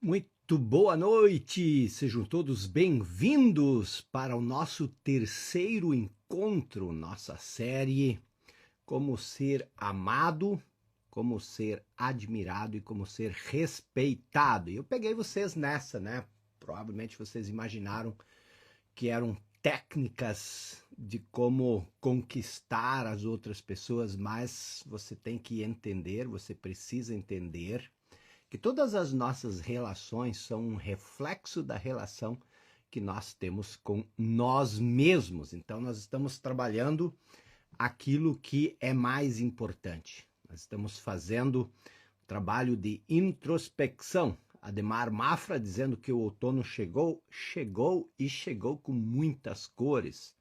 Muito boa noite, sejam todos bem-vindos para o nosso terceiro encontro, nossa série Como Ser Amado, Como Ser Admirado e Como Ser Respeitado. E eu peguei vocês nessa, né? Provavelmente vocês imaginaram que eram técnicas de como conquistar as outras pessoas, mas você tem que entender, você precisa entender que todas as nossas relações são um reflexo da relação que nós temos com nós mesmos. Então, nós estamos trabalhando aquilo que é mais importante. Nós estamos fazendo trabalho de introspecção. Ademar Mafra dizendo que o outono chegou e chegou com muitas cores.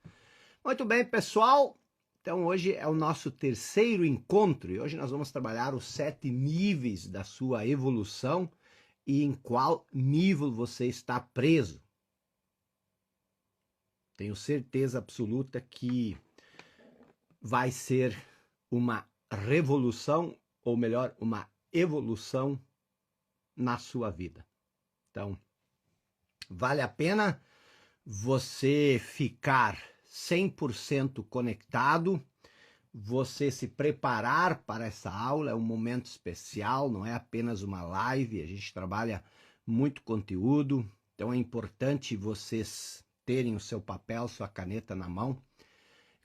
Muito bem, pessoal. Então hoje é o nosso terceiro encontro e hoje nós vamos trabalhar os 7 níveis da sua evolução e em qual nível você está preso. Tenho certeza absoluta que vai ser uma revolução, ou melhor, uma evolução na sua vida. Então, vale a pena você ficar 100% conectado, você se preparar para essa aula. É um momento especial, não é apenas uma live, a gente trabalha muito conteúdo, então é importante vocês terem o seu papel, sua caneta na mão.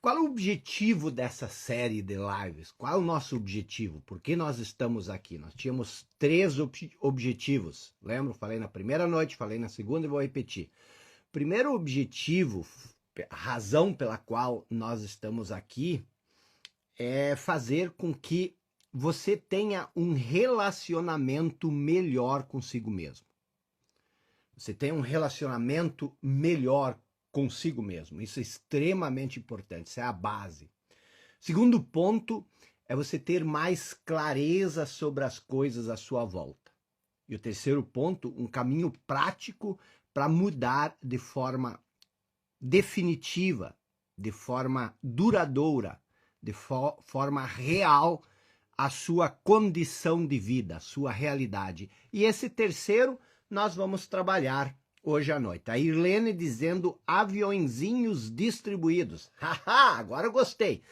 Qual é o objetivo dessa série de lives? Qual é o nosso objetivo? Por que nós estamos aqui? Nós tínhamos 3 objetivos, lembro? Falei na primeira noite, falei na segunda e vou repetir. Primeiro objetivo, a razão pela qual nós estamos aqui, é fazer com que você tenha um relacionamento melhor consigo mesmo. Você tenha um relacionamento melhor consigo mesmo. Isso é extremamente importante, isso é a base. Segundo ponto é você ter mais clareza sobre as coisas à sua volta. E o terceiro ponto, um caminho prático para mudar de forma definitiva, de forma duradoura, de forma real a sua condição de vida, a sua realidade. E esse terceiro nós vamos trabalhar hoje à noite. A Irlene dizendo aviõezinhos distribuídos. Haha, agora eu gostei.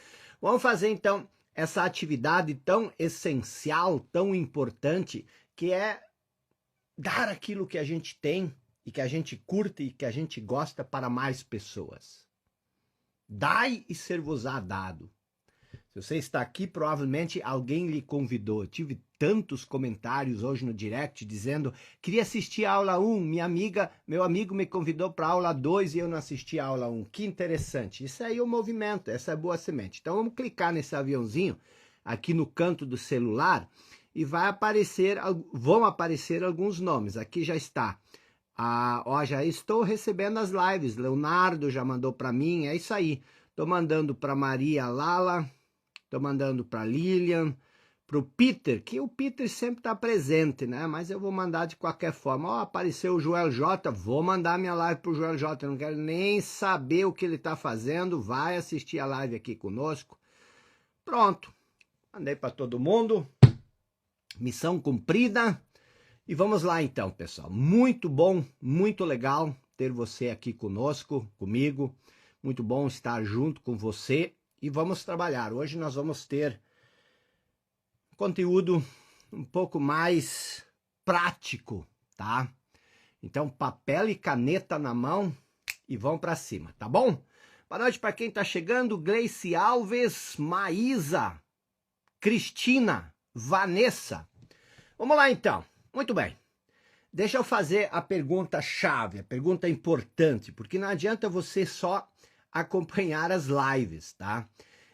Vamos fazer então essa atividade tão essencial, tão importante, que é dar aquilo que a gente tem e que a gente curte e que a gente gosta para mais pessoas. Dai e ser-vos-á dado. Se você está aqui, provavelmente alguém lhe convidou. Eu tive tantos comentários hoje no direct dizendo: queria assistir a aula 1, meu amigo me convidou para a aula 2 e eu não assisti a aula 1. Que interessante. Isso aí é o movimento, essa é a boa semente. Então vamos clicar nesse aviãozinho aqui no canto do celular e vão aparecer alguns nomes. Aqui já está. Já estou recebendo as lives. Leonardo já mandou para mim, é isso aí. Estou mandando para Maria Lala, estou mandando para Lilian, para o Peter, que o Peter sempre está presente, né? Mas eu vou mandar de qualquer forma. Apareceu o Joel J, vou mandar minha live para o Joel J. Eu não quero nem saber o que ele está fazendo, vai assistir a live aqui conosco. Pronto, mandei para todo mundo. Missão cumprida. E vamos lá então, pessoal. Muito bom, muito legal ter você aqui conosco, comigo. Muito bom estar junto com você e vamos trabalhar. Hoje nós vamos ter conteúdo um pouco mais prático, tá? Então, papel e caneta na mão e vamos para cima, tá bom? Boa noite para quem está chegando. Gleice Alves, Maísa, Cristina, Vanessa. Vamos lá então. Muito bem. Deixa eu fazer a pergunta-chave, a pergunta importante, porque não adianta você só acompanhar as lives, tá?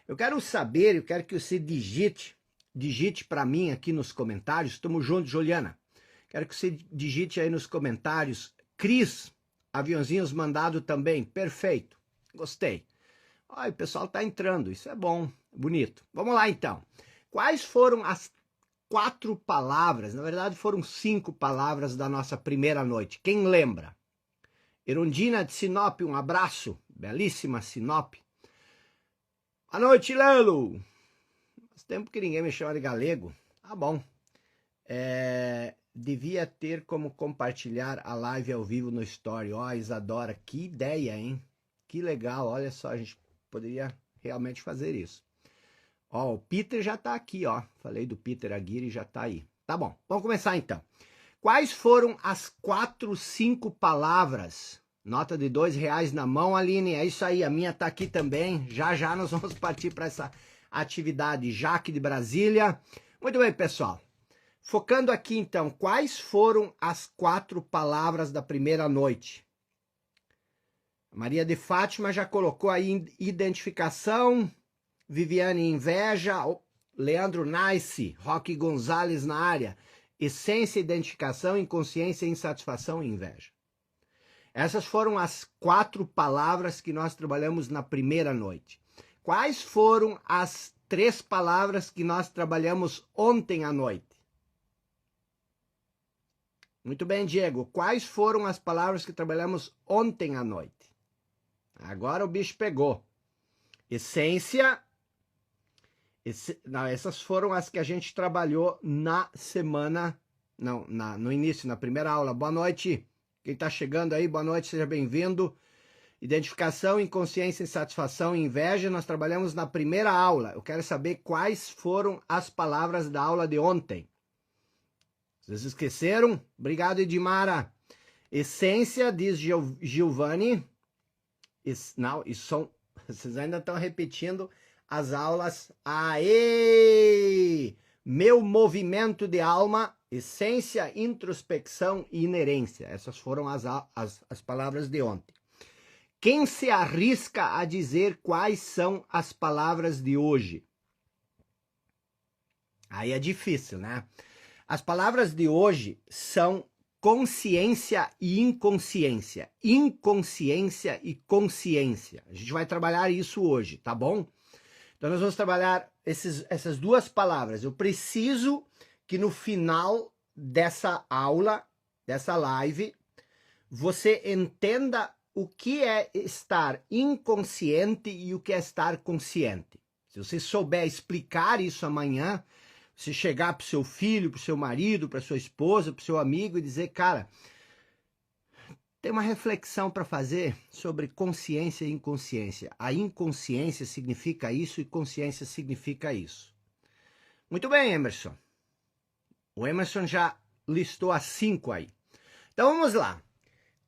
Eu quero que você digite para mim aqui nos comentários. Estamos juntos, Juliana. Quero que você digite aí nos comentários. Cris, aviãozinhos mandado também. Perfeito. Gostei. Olha, o pessoal está entrando. Isso é bom, bonito. Vamos lá, então. Quais foram as 4 palavras, na verdade foram 5 palavras da nossa primeira noite? Quem lembra? Erundina de Sinop, um abraço. Belíssima Sinop. Boa noite, Lelo. Faz tempo que ninguém me chama de galego. Tá bom. devia ter como compartilhar a live ao vivo no Story. Ó, Isadora, que ideia, hein? Que legal, olha só, a gente poderia realmente fazer isso. Ó, o Peter já tá aqui, ó. Falei do Peter Aguirre, já tá aí. Tá bom, vamos começar então. Quais foram as 4, 5 palavras? Nota de R$2 na mão, Aline. É isso aí, a minha tá aqui também. Já nós vamos partir para essa atividade. Jaque de Brasília. Muito bem, pessoal. Focando aqui então, quais foram as 4 palavras da primeira noite? Maria de Fátima já colocou aí identificação, Viviane inveja, Leandro Nice, Roque Gonzalez na área, essência, identificação, inconsciência, insatisfação e inveja. Essas foram as 4 palavras que nós trabalhamos na primeira noite. Quais foram as 3 palavras que nós trabalhamos ontem à noite? Muito bem, Diego. Quais foram as palavras que trabalhamos ontem à noite? Agora o bicho pegou. Essência. Não, essas foram as que a gente trabalhou na semana. Não, no início, na primeira aula. Boa noite. Quem está chegando aí, boa noite, seja bem-vindo. Identificação, inconsciência, insatisfação e inveja, nós trabalhamos na primeira aula. Eu quero saber quais foram as palavras da aula de ontem. Vocês esqueceram? Obrigado, Edmara. Essência, diz Giovanni. Não, isso são... Vocês ainda estão repetindo as aulas. Aê! Meu movimento de alma, essência, introspecção e inerência. Essas foram as palavras de ontem. Quem se arrisca a dizer quais são as palavras de hoje? Aí é difícil, né? As palavras de hoje são consciência e inconsciência. Inconsciência e consciência. A gente vai trabalhar isso hoje, tá bom? Então nós vamos trabalhar essas 2 palavras. Eu preciso que no final dessa aula, dessa live, você entenda o que é estar inconsciente e o que é estar consciente. Se você souber explicar isso amanhã, você chegar para o seu filho, para o seu marido, para sua esposa, para o seu amigo e dizer, cara, tem uma reflexão para fazer sobre consciência e inconsciência. A inconsciência significa isso e consciência significa isso. Muito bem, Emerson. O Emerson já listou as 5 aí. Então vamos lá.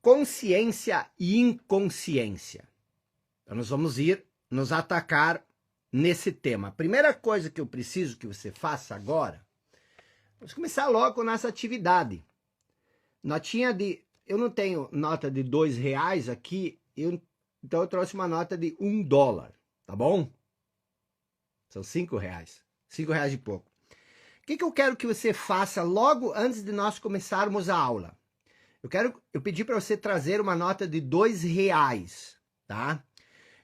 Consciência e inconsciência. Então nós vamos nos atacar nesse tema. A primeira coisa que eu preciso que você faça agora, vamos começar logo com nossa atividade. Eu não tenho nota de R$2 aqui, então eu trouxe uma nota de $1, tá bom? São R$5. R$5 e pouco. O que eu quero que você faça logo antes de nós começarmos a aula? Eu pedi para você trazer uma nota de R$2, tá?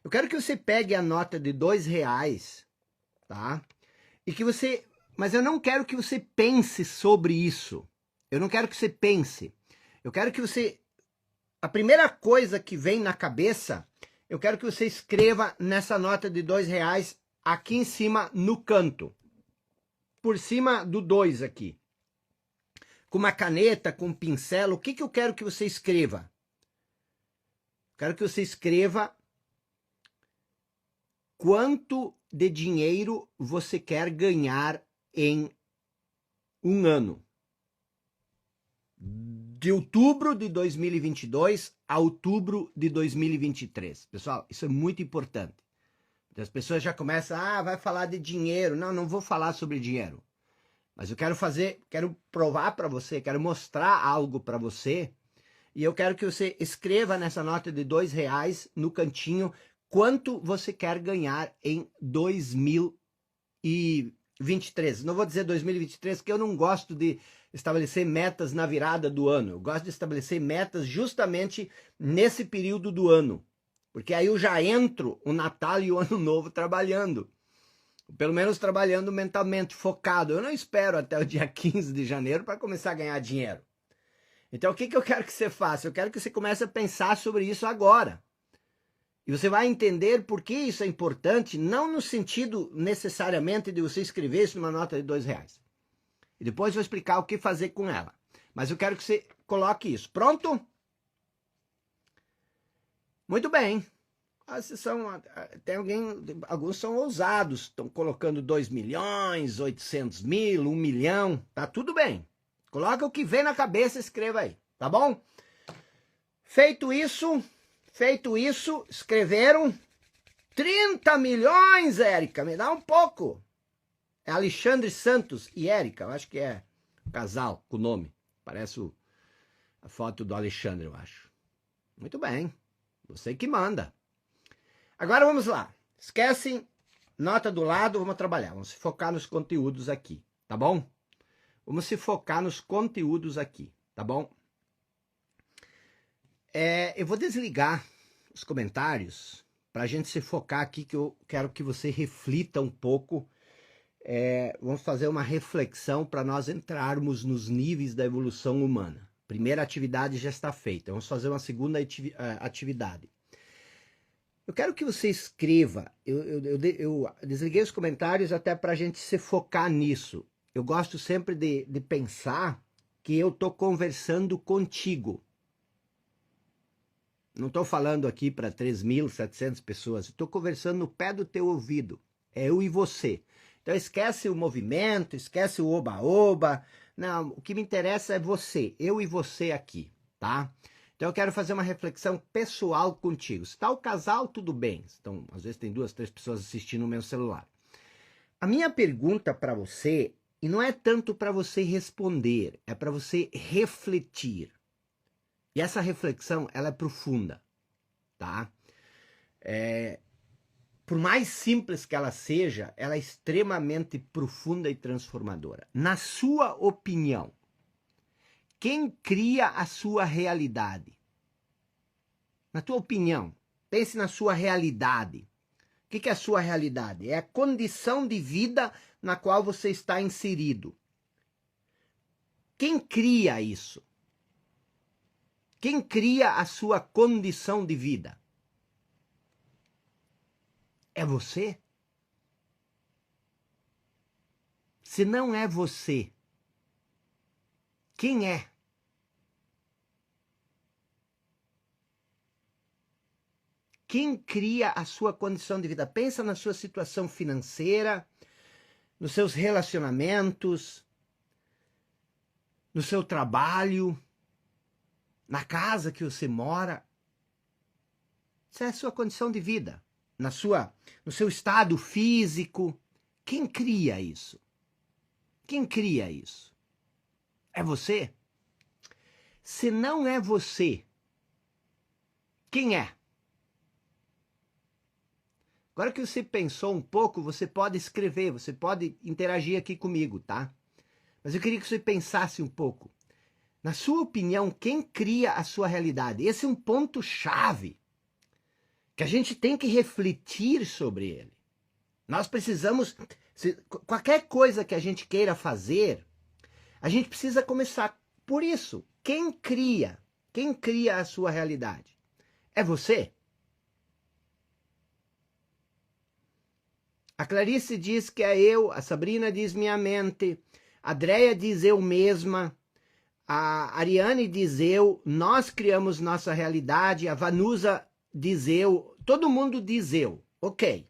Eu quero que você pegue a nota de R$2, tá? Mas eu não quero que você pense sobre isso. Eu não quero que você pense. Eu quero que você... A primeira coisa que vem na cabeça, eu quero que você escreva nessa nota de R$2 aqui em cima no canto. Por cima do 2 aqui. Com uma caneta, com um pincel, o que eu quero que você escreva? Eu quero que você escreva quanto de dinheiro você quer ganhar em um ano. De outubro de 2022 a outubro de 2023. Pessoal, isso é muito importante. As pessoas já começam, vai falar de dinheiro. Não vou falar sobre dinheiro. Mas eu quero provar para você, quero mostrar algo para você. E eu quero que você escreva nessa nota de R$2 no cantinho quanto você quer ganhar em 2023. Não vou dizer 2023, porque eu não gosto de estabelecer metas na virada do ano. Eu gosto de estabelecer metas justamente nesse período do ano. Porque aí eu já entro o Natal e o Ano Novo trabalhando. Pelo menos trabalhando mentalmente, focado. Eu não espero até o dia 15 de janeiro para começar a ganhar dinheiro. Então o que eu quero que você faça? Eu quero que você comece a pensar sobre isso agora. E você vai entender por que isso é importante, não no sentido necessariamente de você escrever isso numa nota de R$2. E depois eu vou explicar o que fazer com ela. Mas eu quero que você coloque isso. Pronto? Muito bem. Alguns são ousados, estão colocando 2 milhões, 800 mil, 1 milhão, tá tudo bem. Coloca o que vem na cabeça e escreva aí, tá bom? Feito isso, escreveram 30 milhões, Érica, me dá um pouco. É Alexandre Santos e Érica, eu acho que é um casal com o nome. Parece a foto do Alexandre, eu acho. Muito bem, você que manda. Agora vamos lá. Esquecem, nota do lado, vamos trabalhar. Vamos se focar nos conteúdos aqui, tá bom? Vamos se focar nos conteúdos aqui, tá bom? Eu vou desligar os comentários para a gente se focar aqui, que eu quero que você reflita um pouco. Vamos fazer uma reflexão para nós entrarmos nos níveis da evolução humana. Primeira atividade já está feita. Vamos fazer uma segunda atividade. Eu quero que você escreva. Eu desliguei os comentários até para a gente se focar nisso. Eu gosto sempre de pensar que eu estou conversando contigo. Não estou falando aqui para 3.700 pessoas. Estou conversando no pé do teu ouvido. É eu e você. Então esquece o movimento, esquece o oba-oba. Não, o que me interessa é você, eu e você aqui, tá? Então eu quero fazer uma reflexão pessoal contigo. Se está o casal, tudo bem. Então, às vezes tem 2, 3 pessoas assistindo no meu celular. A minha pergunta para você, e não é tanto para você responder, é para você refletir. E essa reflexão, ela é profunda, tá? Por mais simples que ela seja, ela é extremamente profunda e transformadora. Na sua opinião, quem cria a sua realidade? Na tua opinião, pense na sua realidade. O que é a sua realidade? É a condição de vida na qual você está inserido. Quem cria isso? Quem cria a sua condição de vida? É você? Se não é você, quem é? Quem cria a sua condição de vida? Pensa na sua situação financeira, nos seus relacionamentos, no seu trabalho, na casa que você mora. Essa é a sua condição de vida. No seu estado físico. Quem cria isso? Quem cria isso? É você? Se não é você, quem é? Agora que você pensou um pouco, você pode escrever, você pode interagir aqui comigo, tá? Mas eu queria que você pensasse um pouco. Na sua opinião, quem cria a sua realidade? Esse é um ponto-chave que a gente tem que refletir sobre ele. Nós precisamos, qualquer coisa que a gente queira fazer, a gente precisa começar por isso. Quem cria a sua realidade? É você? A Clarice diz que é eu, a Sabrina diz minha mente, a Andréia diz eu mesma, a Ariane diz eu, nós criamos nossa realidade, a Vanusa diz eu, todo mundo diz eu, ok.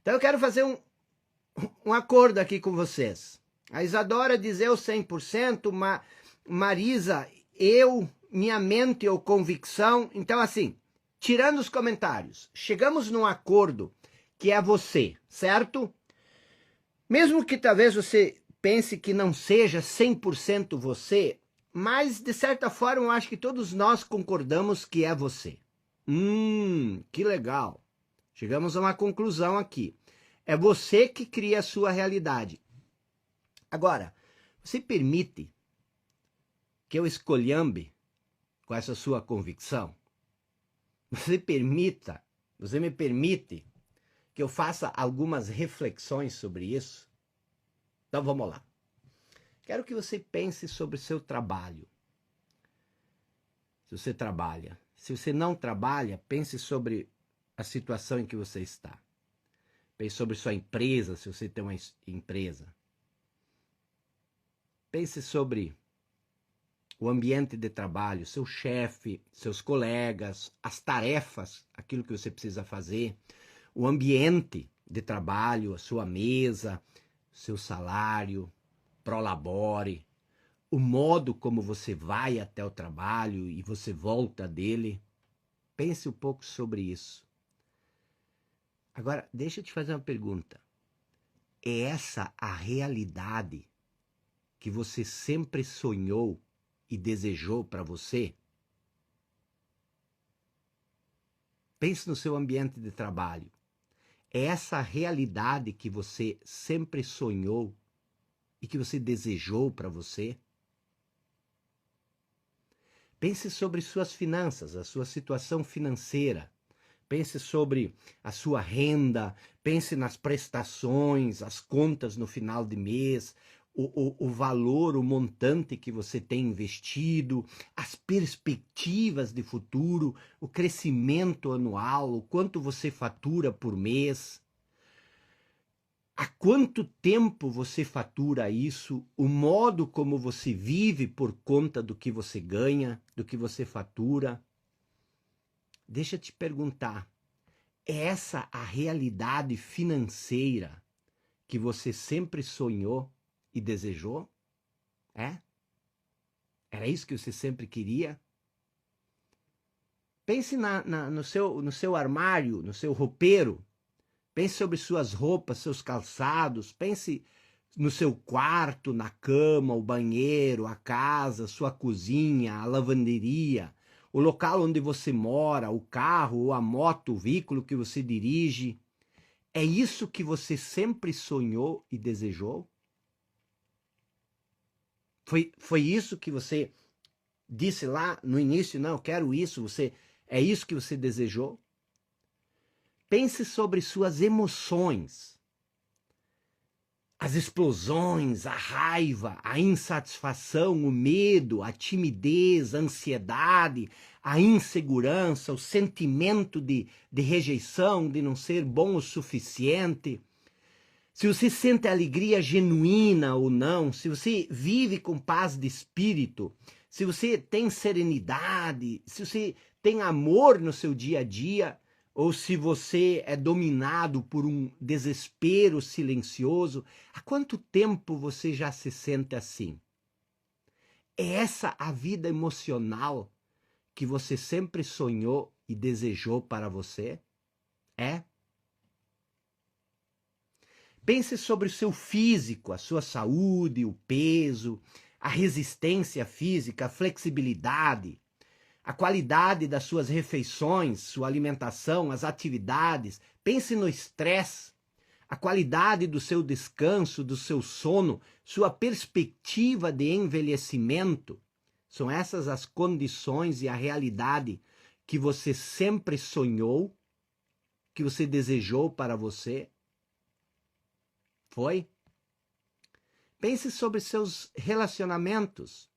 Então eu quero fazer um acordo aqui com vocês. A Isadora diz eu 100%, Marisa, eu, minha mente ou convicção. Então assim, tirando os comentários, chegamos num acordo que é você, certo? Mesmo que talvez você pense que não seja 100% você, mas de certa forma eu acho que todos nós concordamos que é você. Que legal. Chegamos a uma conclusão aqui. É você que cria a sua realidade. Agora, você permite que eu escolhambe com essa sua convicção? Você me permite que eu faça algumas reflexões sobre isso? Então vamos lá. Quero que você pense sobre o seu trabalho. Se você trabalha. Se você não trabalha, pense sobre a situação em que você está. Pense sobre sua empresa, se você tem uma empresa. Pense sobre o ambiente de trabalho, seu chefe, seus colegas, as tarefas, aquilo que você precisa fazer, o ambiente de trabalho, a sua mesa, seu salário, prolabore, o modo como você vai até o trabalho e você volta dele. Pense um pouco sobre isso. Agora, deixa eu te fazer uma pergunta. É essa a realidade que você sempre sonhou e desejou para você? Pense no seu ambiente de trabalho. É essa a realidade que você sempre sonhou e que você desejou para você? Pense sobre suas finanças, a sua situação financeira. Pense sobre a sua renda, pense nas prestações, as contas no final de mês, o valor, o montante que você tem investido, as perspectivas de futuro, o crescimento anual, o quanto você fatura por mês. Há quanto tempo você fatura isso? O modo como você vive por conta do que você ganha, do que você fatura? Deixa eu te perguntar. É essa a realidade financeira que você sempre sonhou e desejou? É? Era isso que você sempre queria? Pense no seu armário, no seu roupeiro. Pense sobre suas roupas, seus calçados. Pense no seu quarto, na cama, o banheiro, a casa, sua cozinha, a lavanderia, o local onde você mora, o carro ou a moto, o veículo que você dirige. É isso que você sempre sonhou e desejou? Foi isso que você disse lá no início? Não, eu quero isso. É isso que você desejou? Pense sobre suas emoções. As explosões, a raiva, a insatisfação, o medo, a timidez, a ansiedade, a insegurança, o sentimento de rejeição, de não ser bom o suficiente. Se você sente alegria genuína ou não, se você vive com paz de espírito, se você tem serenidade, se você tem amor no seu dia a dia, ou se você é dominado por um desespero silencioso, há quanto tempo você já se sente assim? É essa a vida emocional que você sempre sonhou e desejou para você? É? Pense sobre o seu físico, a sua saúde, o peso, a resistência física, a flexibilidade, a qualidade das suas refeições, sua alimentação, as atividades. Pense no estresse, a qualidade do seu descanso, do seu sono, sua perspectiva de envelhecimento. São essas as condições e a realidade que você sempre sonhou, que você desejou para você. Foi? Pense sobre seus relacionamentos.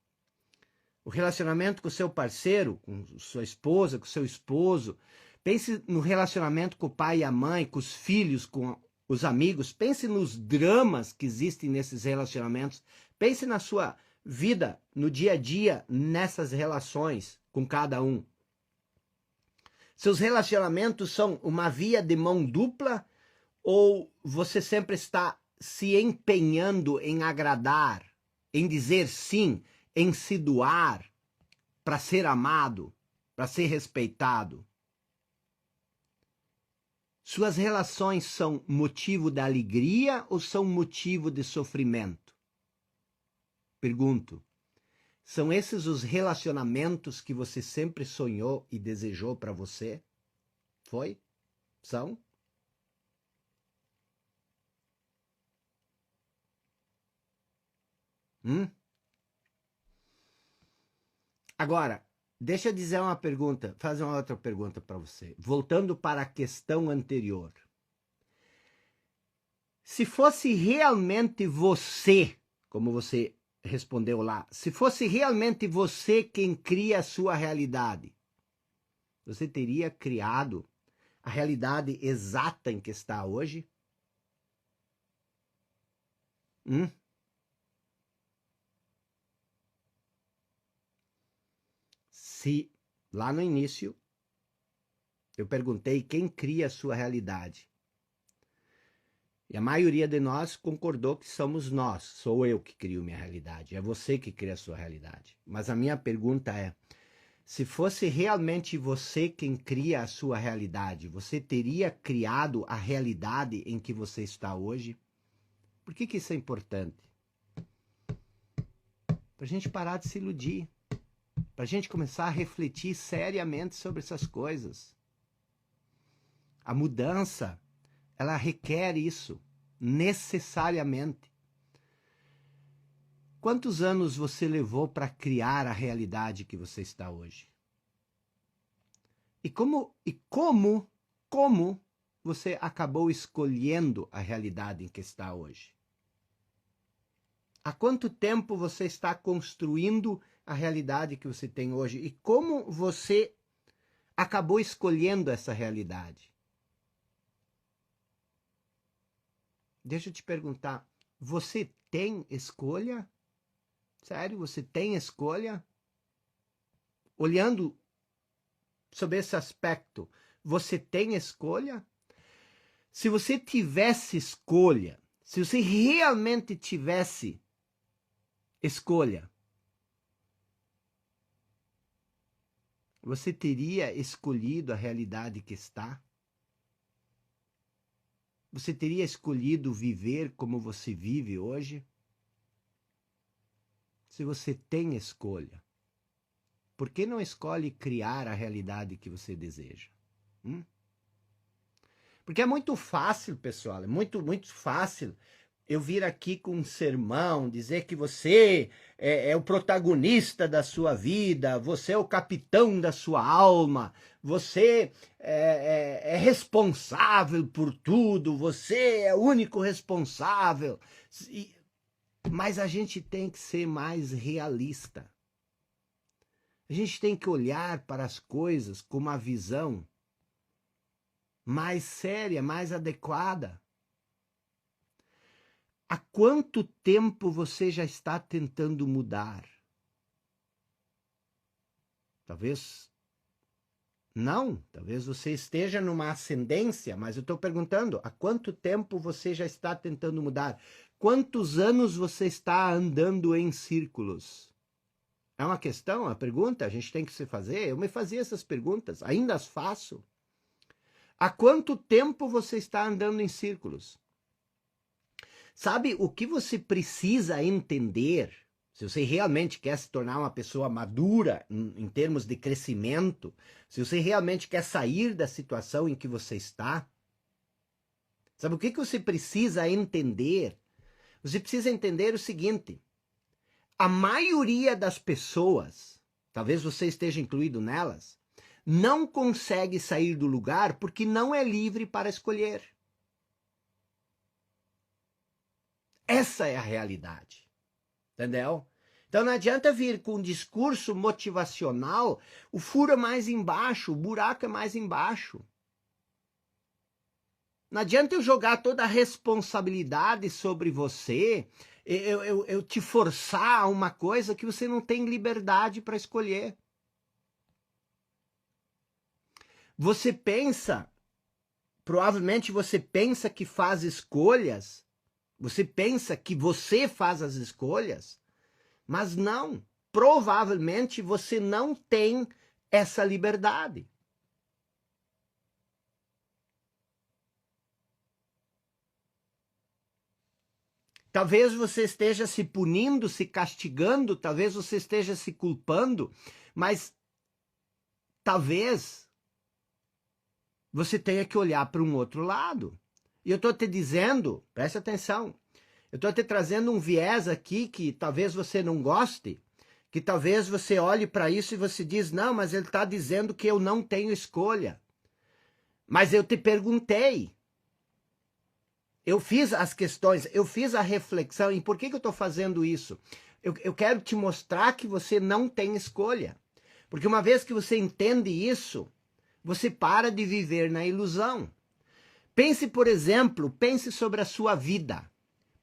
O relacionamento com o seu parceiro, com sua esposa, com seu esposo. Pense no relacionamento com o pai e a mãe, com os filhos, com os amigos. Pense nos dramas que existem nesses relacionamentos. Pense na sua vida, no dia a dia, nessas relações com cada um. Seus relacionamentos são uma via de mão dupla ou você sempre está se empenhando em agradar, em dizer sim, em se doar para ser amado, para ser respeitado? Suas relações são motivo de alegria ou são motivo de sofrimento? Pergunto. São esses os relacionamentos que você sempre sonhou e desejou para você? Foi? São? Agora, deixa eu dizer uma pergunta, fazer uma outra pergunta para você. Voltando para a questão anterior. Se fosse realmente você, como você respondeu lá, se fosse realmente você quem cria a sua realidade, você teria criado a realidade exata em que está hoje? Hum? Se lá no início eu perguntei quem cria a sua realidade. E a maioria de nós concordou que somos nós. Sou eu que crio minha realidade. É você que cria a sua realidade. Mas a minha pergunta é, se fosse realmente você quem cria a sua realidade, você teria criado a realidade em que você está hoje? Por que isso é importante? Para a gente parar de se iludir. Para a gente começar a refletir seriamente sobre essas coisas. A mudança, ela requer isso, necessariamente. Quantos anos você levou para criar a realidade que você está hoje? E como você acabou escolhendo a realidade em que está hoje? Há quanto tempo você está construindo a realidade que você tem hoje? E como você acabou escolhendo essa realidade? Deixa eu te perguntar, você tem escolha? Sério, você tem escolha? Olhando sobre esse aspecto, você tem escolha? Se você tivesse escolha, se você realmente tivesse escolha, você teria escolhido a realidade que está? Você teria escolhido viver como você vive hoje? Se você tem escolha, por que não escolhe criar a realidade que você deseja? Porque é muito fácil, pessoal, é muito fácil eu vir aqui com um sermão, dizer que você é o protagonista da sua vida, você é o capitão da sua alma, você é responsável por tudo, você é o único responsável. Mas a gente tem que ser mais realista. A gente tem que olhar para as coisas com uma visão mais séria, mais adequada. Há quanto tempo você já está tentando mudar? Talvez não, talvez você esteja numa ascendência, mas eu estou perguntando, há quanto tempo você já está tentando mudar? Quantos anos você está andando em círculos? É uma questão, uma pergunta, a gente tem que se fazer. Eu me fazia essas perguntas, ainda as faço. Há quanto tempo você está andando em círculos? Sabe o que você precisa entender, se você realmente quer se tornar uma pessoa madura em termos de crescimento, se você realmente quer sair da situação em que você está? Sabe o que você precisa entender? Você precisa entender o seguinte: a maioria das pessoas, talvez você esteja incluído nelas, não consegue sair do lugar porque não é livre para escolher. Essa é a realidade. Entendeu? Então não adianta vir com um discurso motivacional, o furo é mais embaixo, o buraco é mais embaixo. Não adianta eu jogar toda a responsabilidade sobre você, eu te forçar a uma coisa que você não tem liberdade para escolher. Você pensa, provavelmente você pensa que faz escolhas, você pensa que você faz as escolhas, mas não. Provavelmente você não tem essa liberdade. Talvez você esteja se punindo, se castigando, talvez você esteja se culpando, mas talvez você tenha que olhar para um outro lado. E eu estou te dizendo, preste atenção, eu estou te trazendo um viés aqui que talvez você não goste, que talvez você olhe para isso e você diz, não, mas ele está dizendo que eu não tenho escolha. Mas eu te perguntei, eu fiz as questões, eu fiz a reflexão, e por que eu estou fazendo isso? Eu quero te mostrar que você não tem escolha. Porque uma vez que você entende isso, você para de viver na ilusão. Pense, por exemplo, pense sobre a sua vida.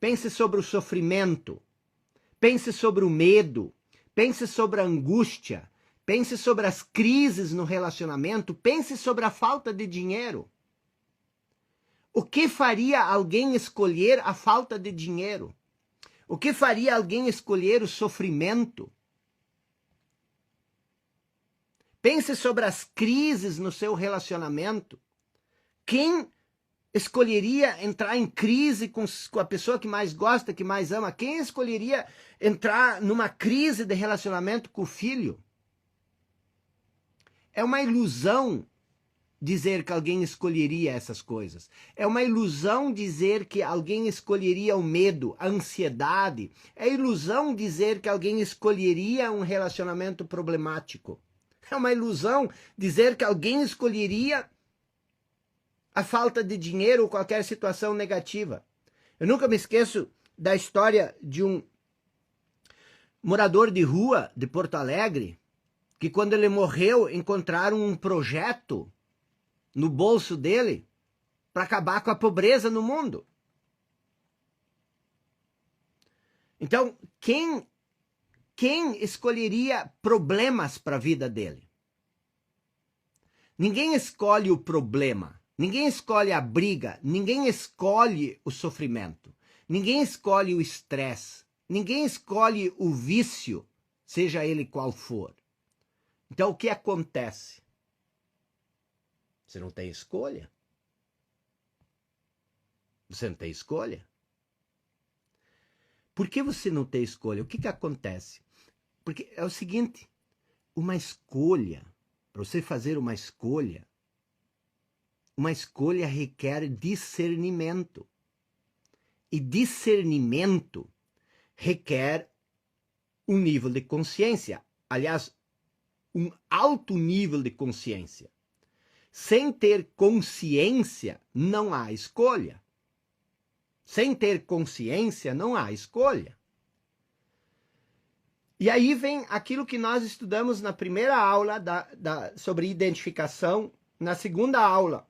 Pense sobre o sofrimento. Pense sobre o medo. Pense sobre a angústia. pense sobre as crises no relacionamento, pense sobre a falta de dinheiro. O que faria alguém escolher a falta de dinheiro? O que faria alguém escolher o sofrimento? Pense sobre as crises no seu relacionamento. Quem escolheria entrar em crise com a pessoa que mais gosta, que mais ama? Quem escolheria entrar numa crise de relacionamento com o filho? É uma ilusão dizer que alguém escolheria essas coisas. É uma ilusão dizer que alguém escolheria o medo, a ansiedade. É ilusão dizer que alguém escolheria um relacionamento problemático. É uma ilusão dizer que alguém escolheria a falta de dinheiro ou qualquer situação negativa. Eu nunca me esqueço da história de um morador de rua de Porto Alegre, que quando ele morreu, encontraram um projeto no bolso dele para acabar com a pobreza no mundo. Então, quem escolheria problemas para a vida dele? Ninguém escolhe o problema, ninguém escolhe a briga, ninguém escolhe o sofrimento, ninguém escolhe o estresse, ninguém escolhe o vício, seja ele qual for. Então, o que acontece? Você não tem escolha. Você não tem escolha. Por que você não tem escolha? O que acontece? Porque é o seguinte, uma escolha, para você fazer uma escolha requer discernimento. E discernimento requer um nível de consciência. Aliás, um alto nível de consciência. Sem ter consciência, não há escolha. Sem ter consciência, não há escolha. E aí vem aquilo que nós estudamos na primeira aula sobre identificação, na segunda aula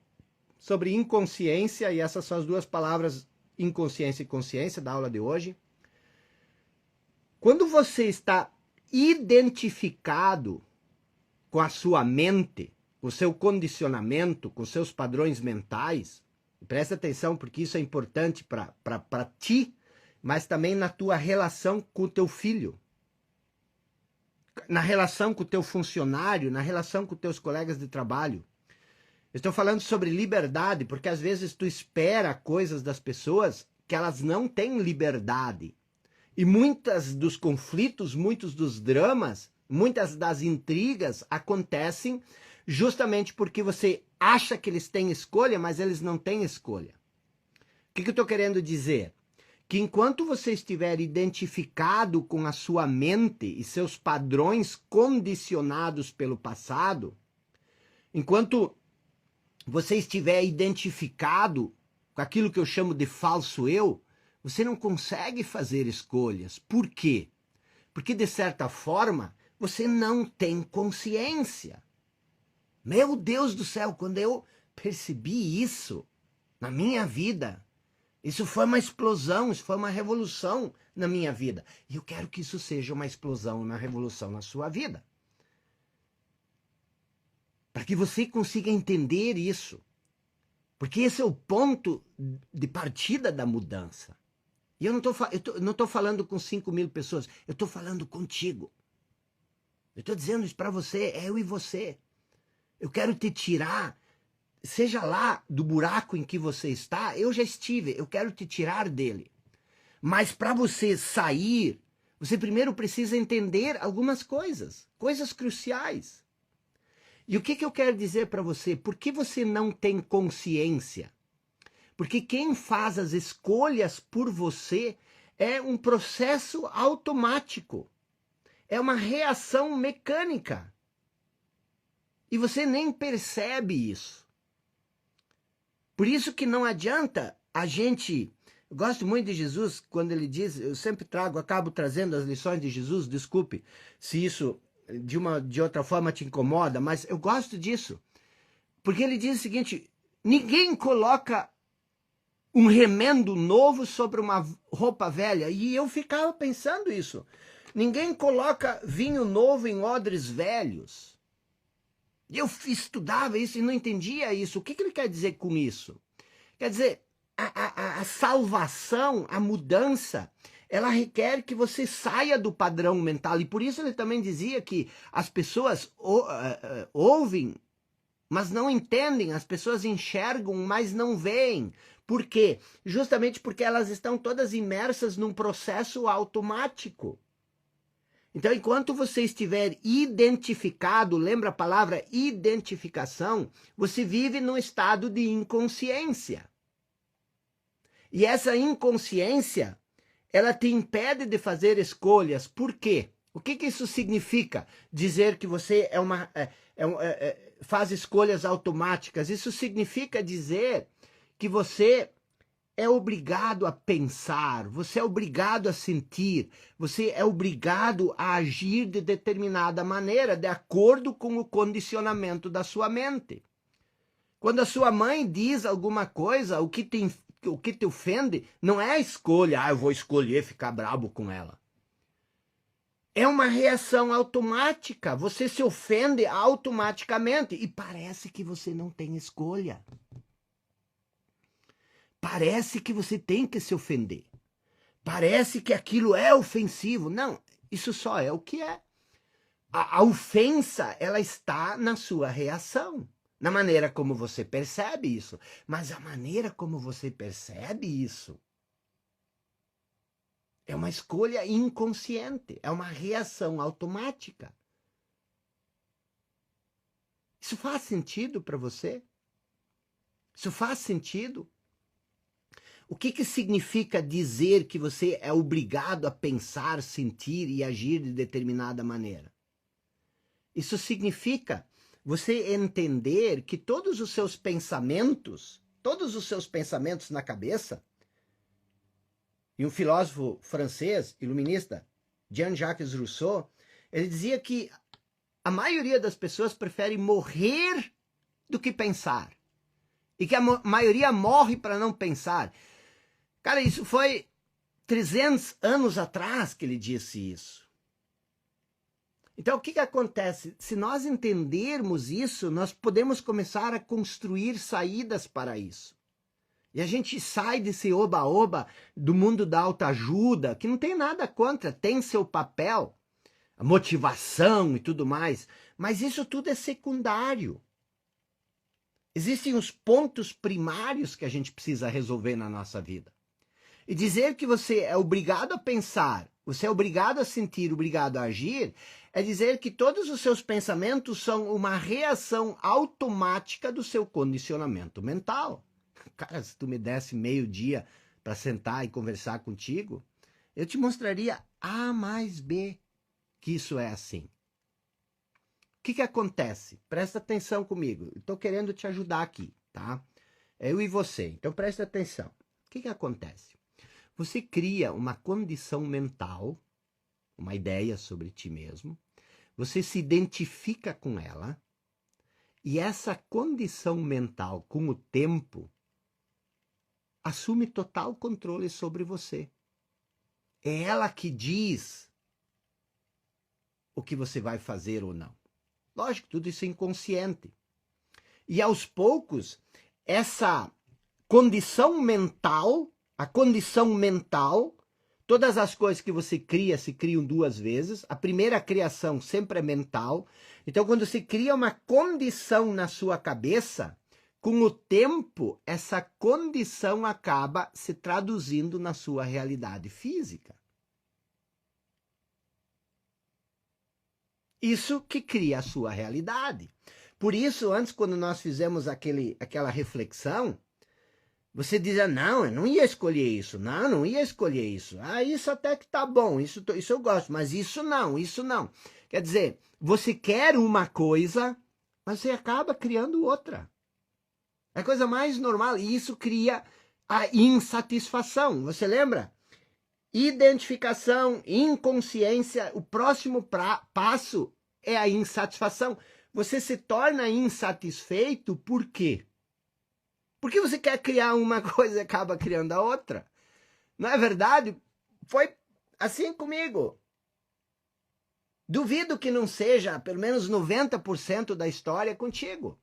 sobre inconsciência, e essas são as duas palavras, inconsciência e consciência, da aula de hoje. Quando você está identificado com a sua mente, com o seu condicionamento, com seus padrões mentais, presta atenção porque isso é importante para ti, mas também na tua relação com o teu filho, na relação com o teu funcionário, na relação com os teus colegas de trabalho. Eu estou falando sobre liberdade, porque às vezes tu espera coisas das pessoas que elas não têm liberdade. E muitos dos conflitos, muitos dos dramas, muitas das intrigas acontecem justamente porque você acha que eles têm escolha, mas eles não têm escolha. O que eu estou querendo dizer? Que enquanto você estiver identificado com a sua mente e seus padrões condicionados pelo passado, enquanto você estiver identificado com aquilo que eu chamo de falso eu, você não consegue fazer escolhas. Por quê? Porque, de certa forma, você não tem consciência. Meu Deus do céu, quando eu percebi isso na minha vida, isso foi uma explosão, isso foi uma revolução na minha vida. E eu quero que isso seja uma explosão, uma revolução na sua vida. Para que você consiga entender isso. Porque esse é o ponto de partida da mudança. E eu não estou falando com 5.000 pessoas, eu estou falando contigo. Eu estou dizendo isso para você, é eu e você. Eu quero te tirar, seja lá do buraco em que você está, eu já estive, eu quero te tirar dele. Mas para você sair, você primeiro precisa entender algumas coisas cruciais. E o que eu quero dizer para você? Por que você não tem consciência? Porque quem faz as escolhas por você é um processo automático. É uma reação mecânica. E você nem percebe isso. Por isso que não adianta a gente... Eu gosto muito de Jesus quando ele diz... Eu sempre acabo trazendo as lições de Jesus. Desculpe se isso de outra forma te incomoda, mas eu gosto disso. Porque ele diz o seguinte... Ninguém coloca um remendo novo sobre uma roupa velha. E eu ficava pensando isso. Ninguém coloca vinho novo em odres velhos. E eu estudava isso e não entendia isso. O que ele quer dizer com isso? Quer dizer, a salvação, a mudança, ela requer que você saia do padrão mental. E por isso ele também dizia que as pessoas ouvem, mas não entendem. As pessoas enxergam, mas não veem. Por quê? Justamente porque elas estão todas imersas num processo automático. Então, enquanto você estiver identificado, lembra a palavra identificação, você vive num estado de inconsciência. E essa inconsciência, ela te impede de fazer escolhas. Por quê? O que isso significa? Dizer que você faz escolhas automáticas. Isso significa dizer que você é obrigado a pensar, você é obrigado a sentir, você é obrigado a agir de determinada maneira, de acordo com o condicionamento da sua mente. Quando a sua mãe diz alguma coisa, o que te ofende, não é a escolha, eu vou escolher ficar bravo com ela. É uma reação automática, você se ofende automaticamente e parece que você não tem escolha. Parece que você tem que se ofender. Parece que aquilo é ofensivo. Não, isso só é o que é. A ofensa, ela está na sua reação, na maneira como você percebe isso. Mas a maneira como você percebe isso é uma escolha inconsciente, é uma reação automática. Isso faz sentido para você? Isso faz sentido? O que significa dizer que você é obrigado a pensar, sentir e agir de determinada maneira? Isso significa você entender que todos os seus pensamentos na cabeça, e um filósofo francês, iluminista, Jean-Jacques Rousseau, ele dizia que a maioria das pessoas prefere morrer do que pensar. E que a maioria morre para não pensar. Cara, isso foi 300 anos atrás que ele disse isso. Então, o que acontece? Se nós entendermos isso, nós podemos começar a construir saídas para isso. E a gente sai desse oba-oba do mundo da autoajuda, que não tem nada contra, tem seu papel, a motivação e tudo mais, mas isso tudo é secundário. Existem os pontos primários que a gente precisa resolver na nossa vida. E dizer que você é obrigado a pensar, você é obrigado a sentir, obrigado a agir, é dizer que todos os seus pensamentos são uma reação automática do seu condicionamento mental. Cara, se tu me desse meio dia para sentar e conversar contigo, eu te mostraria A mais B que isso é assim. O que acontece? Presta atenção comigo. Estou querendo te ajudar aqui, tá? Eu e você. Então presta atenção. O que acontece? Você cria uma condição mental, uma ideia sobre ti mesmo, você se identifica com ela, e essa condição mental, com o tempo, assume total controle sobre você. É ela que diz o que você vai fazer ou não. Lógico, tudo isso é inconsciente. E aos poucos, essa condição mental, a condição mental, todas as coisas que você cria se criam duas vezes. A primeira criação sempre é mental. Então, quando você cria uma condição na sua cabeça, com o tempo, essa condição acaba se traduzindo na sua realidade física. Isso que cria a sua realidade. Por isso, antes, quando nós fizemos aquela reflexão, você dizia, não, eu não ia escolher isso. Não, não ia escolher isso. Ah, isso até que tá bom, isso eu gosto, mas isso não, isso não. Quer dizer, você quer uma coisa, mas você acaba criando outra. É a coisa mais normal, e isso cria a insatisfação. Você lembra? Identificação, inconsciência, o próximo passo é a insatisfação. Você se torna insatisfeito por quê? Porque você quer criar uma coisa e acaba criando a outra. Não é verdade? Foi assim comigo. Duvido que não seja pelo menos 90% da história contigo.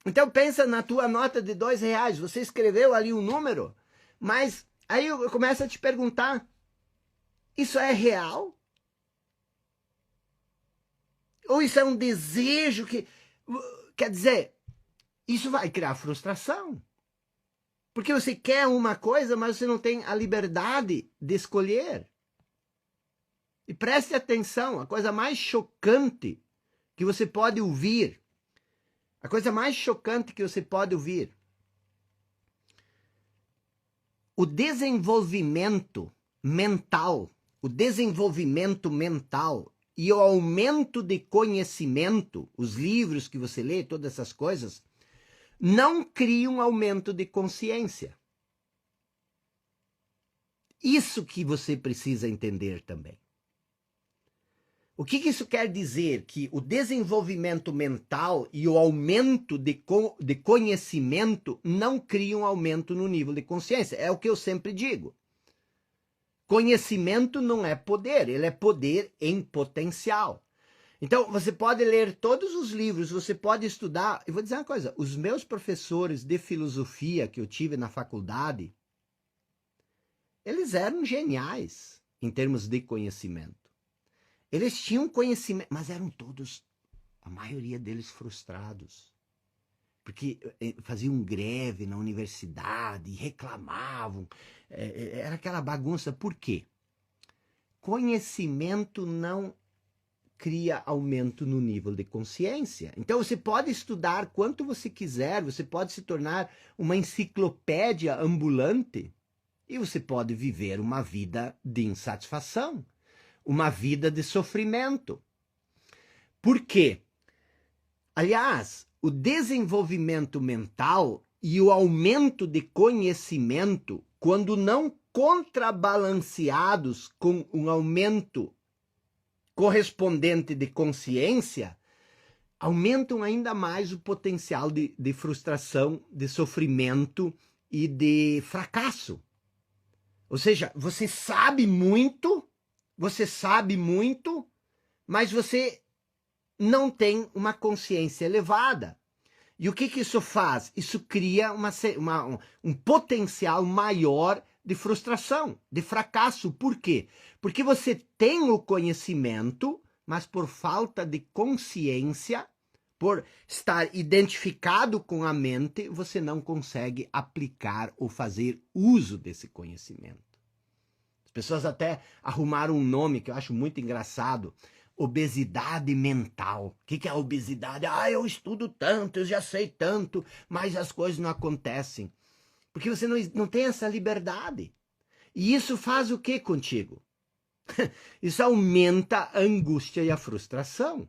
Então pensa na tua nota de R$2. Você escreveu ali um número, mas aí eu começo a te perguntar, isso é real? Ou isso é um desejo que... Quer dizer, isso vai criar frustração. Porque você quer uma coisa, mas você não tem a liberdade de escolher. E preste atenção, a coisa mais chocante que você pode ouvir, a coisa mais chocante que você pode ouvir, o desenvolvimento mental e o aumento de conhecimento, os livros que você lê, todas essas coisas, não criam aumento de consciência. Isso que você precisa entender também. O que isso quer dizer? Que o desenvolvimento mental e o aumento de conhecimento não criam aumento no nível de consciência. É o que eu sempre digo. Conhecimento não é poder, ele é poder em potencial. Então, você pode ler todos os livros, você pode estudar. Eu vou dizer uma coisa, os meus professores de filosofia que eu tive na faculdade, eles eram geniais em termos de conhecimento. Eles tinham conhecimento, mas eram todos, a maioria deles, frustrados. Porque faziam greve na universidade, reclamavam, era aquela bagunça. Por quê? Conhecimento não cria aumento no nível de consciência. Então você pode estudar quanto você quiser, você pode se tornar uma enciclopédia ambulante e você pode viver uma vida de insatisfação. Uma vida de sofrimento. Por quê? Aliás, o desenvolvimento mental e o aumento de conhecimento, quando não contrabalanceados com um aumento correspondente de consciência, aumentam ainda mais o potencial de frustração, de sofrimento e de fracasso. Ou seja, você sabe muito, mas você não tem uma consciência elevada. E o que isso faz? Isso cria um potencial maior de frustração, de fracasso. Por quê? Porque você tem o conhecimento, mas por falta de consciência, por estar identificado com a mente, você não consegue aplicar ou fazer uso desse conhecimento. As pessoas até arrumaram um nome que eu acho muito engraçado, obesidade mental. O que é a obesidade? Eu estudo tanto, eu já sei tanto, mas as coisas não acontecem. Porque você não tem essa liberdade. E isso faz o que contigo? Isso aumenta a angústia e a frustração.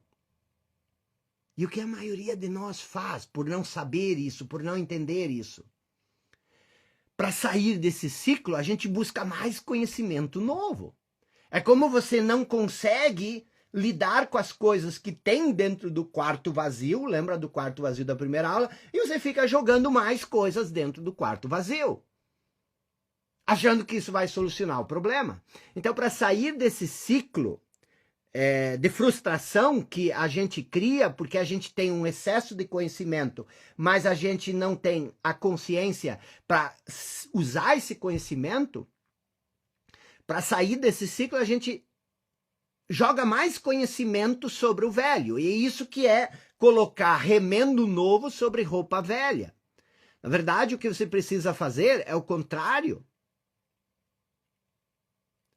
E o que a maioria de nós faz por não saber isso, por não entender isso? Para sair desse ciclo, a gente busca mais conhecimento novo. É como você não consegue lidar com as coisas que tem dentro do quarto vazio, lembra do quarto vazio da primeira aula? E você fica jogando mais coisas dentro do quarto vazio, achando que isso vai solucionar o problema. Então, para sair desse ciclo de frustração que a gente cria, porque a gente tem um excesso de conhecimento, mas a gente não tem a consciência para usar esse conhecimento, para sair desse ciclo, a gente joga mais conhecimento sobre o velho. E é isso que é colocar remendo novo sobre roupa velha. Na verdade, o que você precisa fazer é o contrário.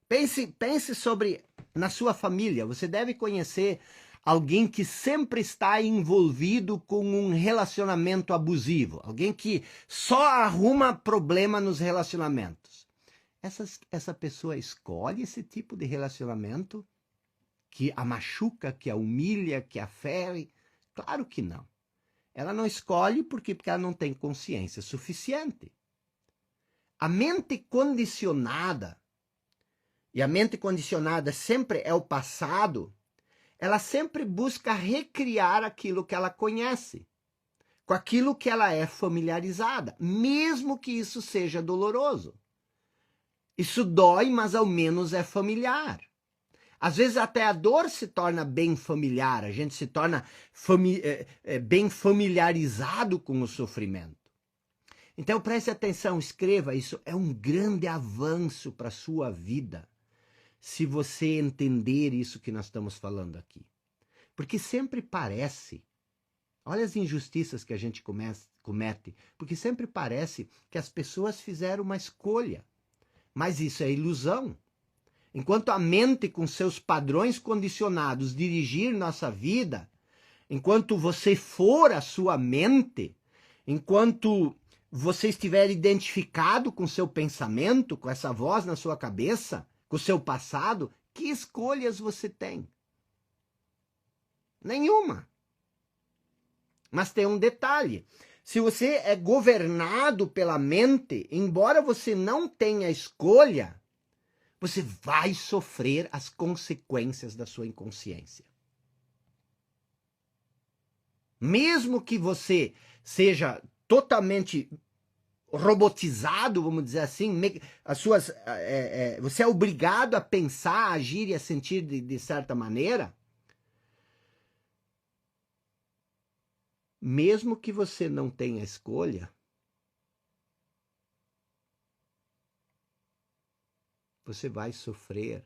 Pense sobre na sua família. Você deve conhecer alguém que sempre está envolvido com um relacionamento abusivo. Alguém que só arruma problema nos relacionamentos. Essa pessoa escolhe esse tipo de relacionamento que a machuca, que a humilha, que a fere? Claro que não. Ela não escolhe porque ela não tem consciência suficiente. A mente condicionada, e a mente condicionada sempre é o passado, ela sempre busca recriar aquilo que ela conhece, com aquilo que ela é familiarizada, mesmo que isso seja doloroso. Isso dói, mas ao menos é familiar. Às vezes até a dor se torna bem familiar, a gente se torna bem familiarizado com o sofrimento. Então preste atenção, escreva isso, é um grande avanço para a sua vida, se você entender isso que nós estamos falando aqui. Porque sempre parece, olha as injustiças que a gente comete, porque sempre parece que as pessoas fizeram uma escolha, mas isso é ilusão. Enquanto a mente com seus padrões condicionados dirigir nossa vida, enquanto você for a sua mente, enquanto você estiver identificado com seu pensamento, com essa voz na sua cabeça, com o seu passado, que escolhas você tem? Nenhuma. Mas tem um detalhe. Se você é governado pela mente, embora você não tenha escolha, você vai sofrer as consequências da sua inconsciência. Mesmo que você seja totalmente robotizado, vamos dizer assim, você é obrigado a pensar, a agir e a sentir de certa maneira, mesmo que você não tenha escolha, você vai sofrer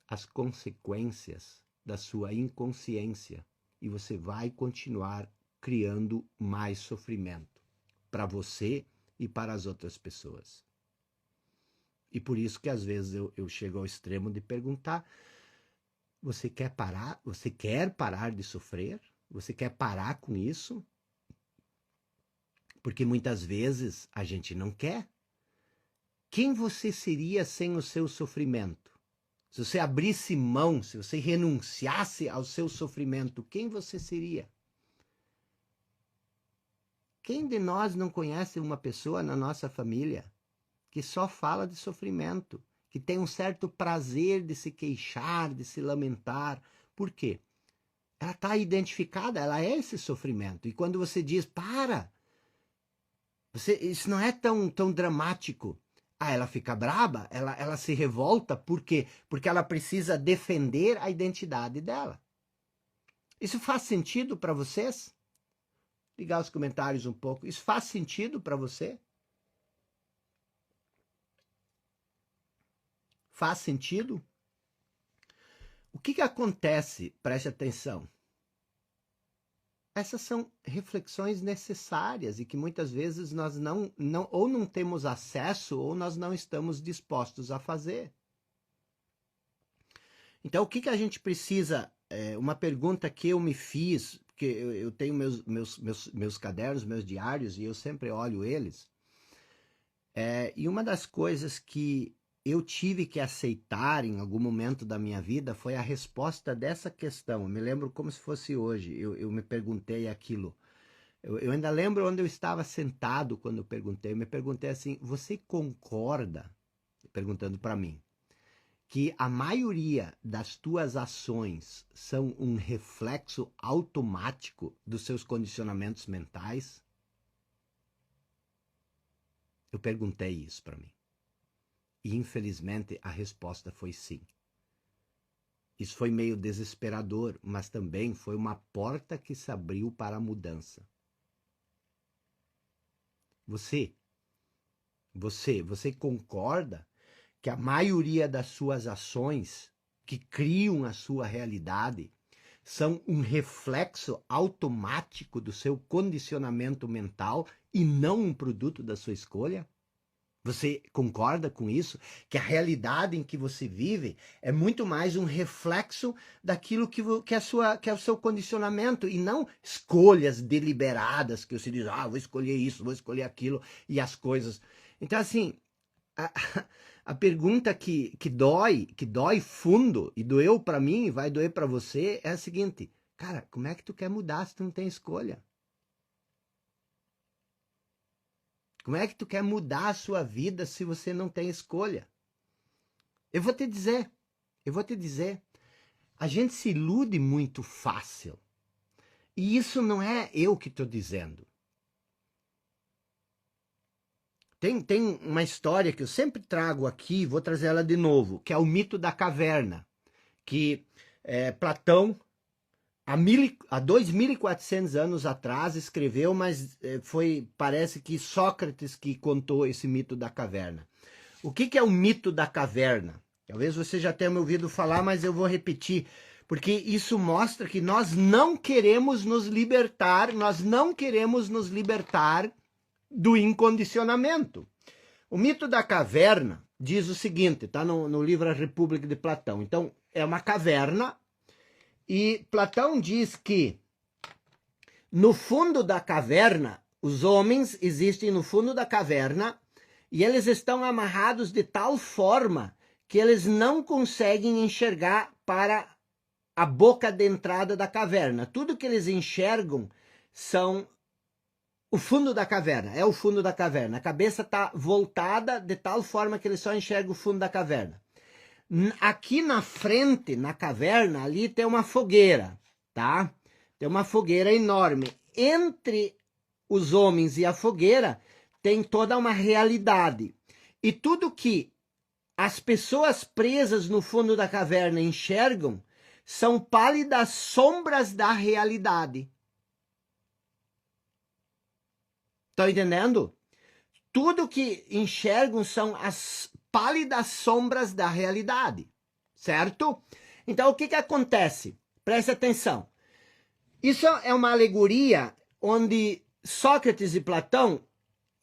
as consequências da sua inconsciência e você vai continuar criando mais sofrimento para você e para as outras pessoas. E por isso que às vezes eu chego ao extremo de perguntar: você quer parar? Você quer parar de sofrer? Você quer parar com isso? Porque muitas vezes a gente não quer. Quem você seria sem o seu sofrimento? Se você abrisse mão, se você renunciasse ao seu sofrimento, quem você seria? Quem de nós não conhece uma pessoa na nossa família que só fala de sofrimento, que tem um certo prazer de se queixar, de se lamentar? Por quê? Ela está identificada, ela é esse sofrimento. E quando você diz, para, isso não é tão dramático. Ah, ela fica braba, ela se revolta, por quê? Porque ela precisa defender a identidade dela. Isso faz sentido para vocês? Ligar os comentários um pouco. Isso faz sentido para você? Faz sentido? O que acontece? Preste atenção. Essas são reflexões necessárias e que muitas vezes nós ou não temos acesso ou nós não estamos dispostos a fazer. Então, o que a gente precisa? Uma pergunta que eu me fiz, porque eu tenho meus cadernos, meus diários, e eu sempre olho eles. E uma das coisas que eu tive que aceitar em algum momento da minha vida foi a resposta dessa questão. Eu me lembro como se fosse hoje. Eu me perguntei aquilo. Eu ainda lembro onde eu estava sentado quando eu perguntei. Eu me perguntei assim: você concorda, perguntando para mim, que a maioria das tuas ações são um reflexo automático dos seus condicionamentos mentais? Eu perguntei isso para mim. E infelizmente a resposta foi sim. Isso foi meio desesperador, mas também foi uma porta que se abriu para a mudança. Você concorda que a maioria das suas ações que criam a sua realidade são um reflexo automático do seu condicionamento mental e não um produto da sua escolha? Você concorda com isso? Que a realidade em que você vive é muito mais um reflexo daquilo que é o seu condicionamento e não escolhas deliberadas que você diz, vou escolher isso, vou escolher aquilo e as coisas. Então, assim, a pergunta que dói fundo e doeu para mim e vai doer para você é a seguinte: cara, como é que tu quer mudar se tu não tem escolha? Como é que tu quer mudar a sua vida se você não tem escolha? Eu vou te dizer, a gente se ilude muito fácil. E isso não é eu que estou dizendo. Tem uma história que eu sempre trago aqui, vou trazer ela de novo, que é o mito da caverna. que Platão, há 2.400 anos atrás, escreveu, mas parece que Sócrates que contou esse mito da caverna. O que é o mito da caverna? Talvez você já tenha me ouvido falar, mas eu vou repetir, porque isso mostra que nós não queremos nos libertar do incondicionamento. O mito da caverna diz o seguinte, está no livro A República de Platão. Então, é uma caverna, e Platão diz que no fundo da caverna, os homens existem no fundo da caverna, e eles estão amarrados de tal forma que eles não conseguem enxergar para a boca de entrada da caverna. Tudo que eles enxergam são o fundo da caverna, é o fundo da caverna. A cabeça está voltada de tal forma que eles só enxergam o fundo da caverna. Aqui na frente, na caverna, ali tem uma fogueira, tá? Tem uma fogueira enorme. Entre os homens e a fogueira tem toda uma realidade. E tudo que as pessoas presas no fundo da caverna enxergam são pálidas sombras da realidade. Estão entendendo? Tudo que enxergam são as pálidas sombras da realidade, certo? Então, o que acontece? Preste atenção. Isso é uma alegoria onde Sócrates e Platão,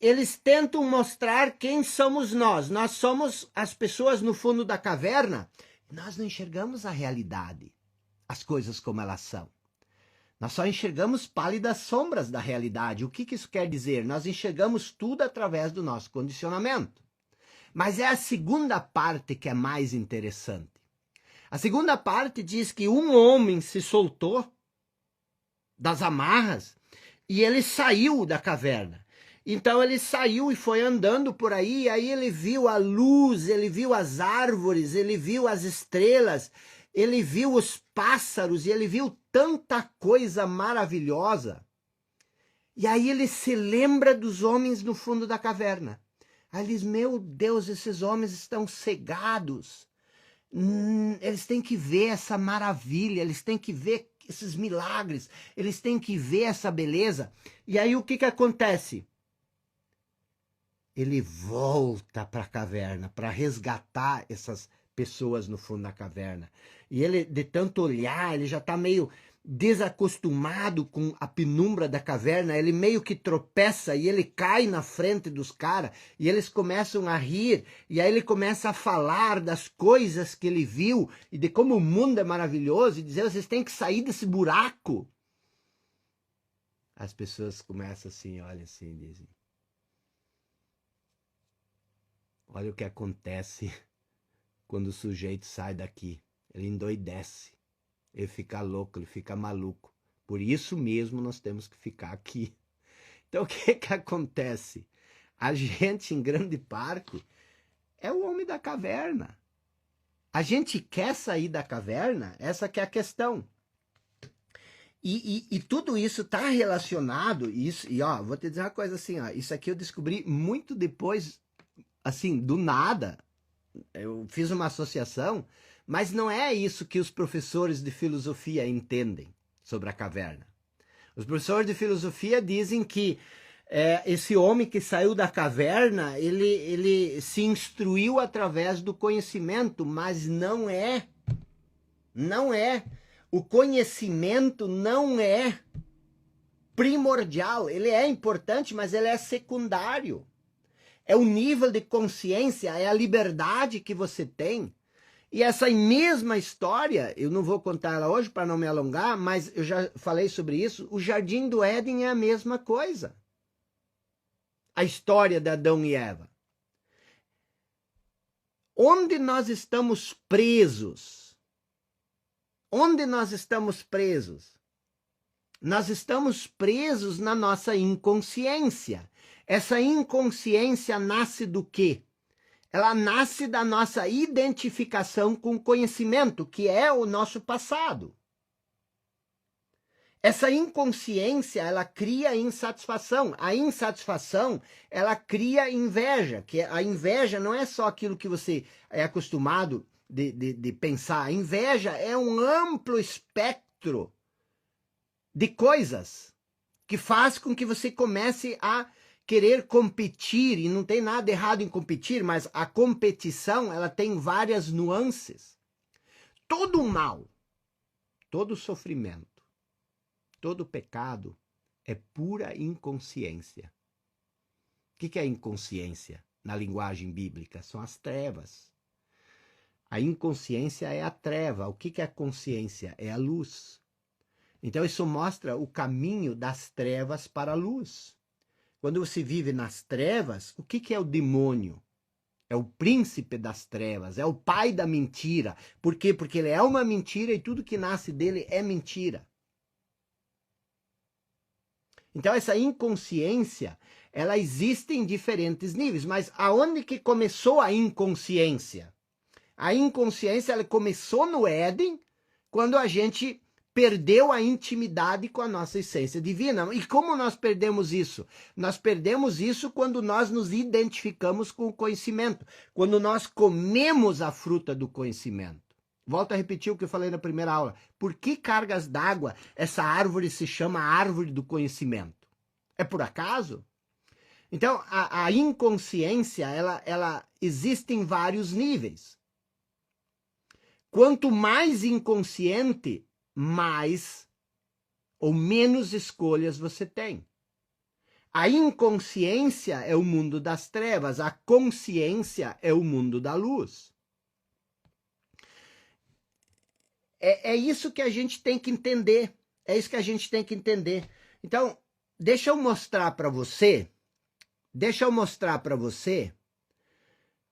eles tentam mostrar quem somos nós. Nós somos as pessoas no fundo da caverna. Nós não enxergamos a realidade, as coisas como elas são. Nós só enxergamos pálidas sombras da realidade. O que isso quer dizer? Nós enxergamos tudo através do nosso condicionamento. Mas é a segunda parte que é mais interessante. A segunda parte diz que um homem se soltou das amarras e ele saiu da caverna. Então ele saiu e foi andando por aí, e aí ele viu a luz, ele viu as árvores, ele viu as estrelas, ele viu os pássaros, e ele viu tanta coisa maravilhosa. E aí ele se lembra dos homens no fundo da caverna. Aí ele diz, meu Deus, esses homens estão cegados. Eles têm que ver essa maravilha, eles têm que ver esses milagres, eles têm que ver essa beleza. E aí o que acontece? Ele volta para a caverna para resgatar essas pessoas no fundo da caverna. E ele, de tanto olhar, ele já está meio desacostumado com a penumbra da caverna, ele meio que tropeça e ele cai na frente dos caras, e eles começam a rir, e aí ele começa a falar das coisas que ele viu, e de como o mundo é maravilhoso, e dizer, vocês têm que sair desse buraco. As pessoas começam assim, olham assim, e dizem, olha o que acontece quando o sujeito sai daqui. Ele endoidece, ele fica louco, ele fica maluco. Por isso mesmo nós temos que ficar aqui. Então o que acontece? A gente, em grande parte, é o homem da caverna. A gente quer sair da caverna? Essa que é a questão. E tudo isso está relacionado, vou te dizer uma coisa assim, isso aqui eu descobri muito depois, assim, do nada. Eu fiz uma associação, mas não é isso que os professores de filosofia entendem sobre a caverna. Os professores de filosofia dizem que esse homem que saiu da caverna, ele se instruiu através do conhecimento, mas não é. O conhecimento não é primordial. Ele é importante, mas ele é secundário. É o nível de consciência, é a liberdade que você tem. E essa mesma história, eu não vou contar ela hoje para não me alongar, mas eu já falei sobre isso, o Jardim do Éden é a mesma coisa. A história de Adão e Eva. Onde nós estamos presos? Onde nós estamos presos? Nós estamos presos na nossa inconsciência. Essa inconsciência nasce do quê? Ela nasce da nossa identificação com o conhecimento, que é o nosso passado. Essa inconsciência, ela cria insatisfação. A insatisfação, ela cria inveja, que a inveja não é só aquilo que você é acostumado de pensar. A inveja é um amplo espectro de coisas que faz com que você comece a querer competir, e não tem nada errado em competir, mas a competição, ela tem várias nuances. Todo mal, todo sofrimento, todo pecado é pura inconsciência. O que é inconsciência na linguagem bíblica? São as trevas. A inconsciência é a treva. O que é a consciência? É a luz. Então isso mostra o caminho das trevas para a luz. Quando você vive nas trevas, o que é o demônio? É o príncipe das trevas, é o pai da mentira. Por quê? Porque ele é uma mentira e tudo que nasce dele é mentira. Então essa inconsciência, ela existe em diferentes níveis, mas aonde que começou a inconsciência? A inconsciência, ela começou no Éden, quando a gente perdeu a intimidade com a nossa essência divina. E como nós perdemos isso? Nós perdemos isso quando nós nos identificamos com o conhecimento, quando nós comemos a fruta do conhecimento. Volto a repetir o que eu falei na primeira aula. Por que cargas d'água essa árvore se chama árvore do conhecimento? É por acaso? Então, a inconsciência, ela existe em vários níveis. Quanto mais inconsciente, mais ou menos escolhas você tem. A inconsciência é o mundo das trevas, a consciência é o mundo da luz. É isso que a gente tem que entender. É isso que a gente tem que entender. Então, deixa eu mostrar para você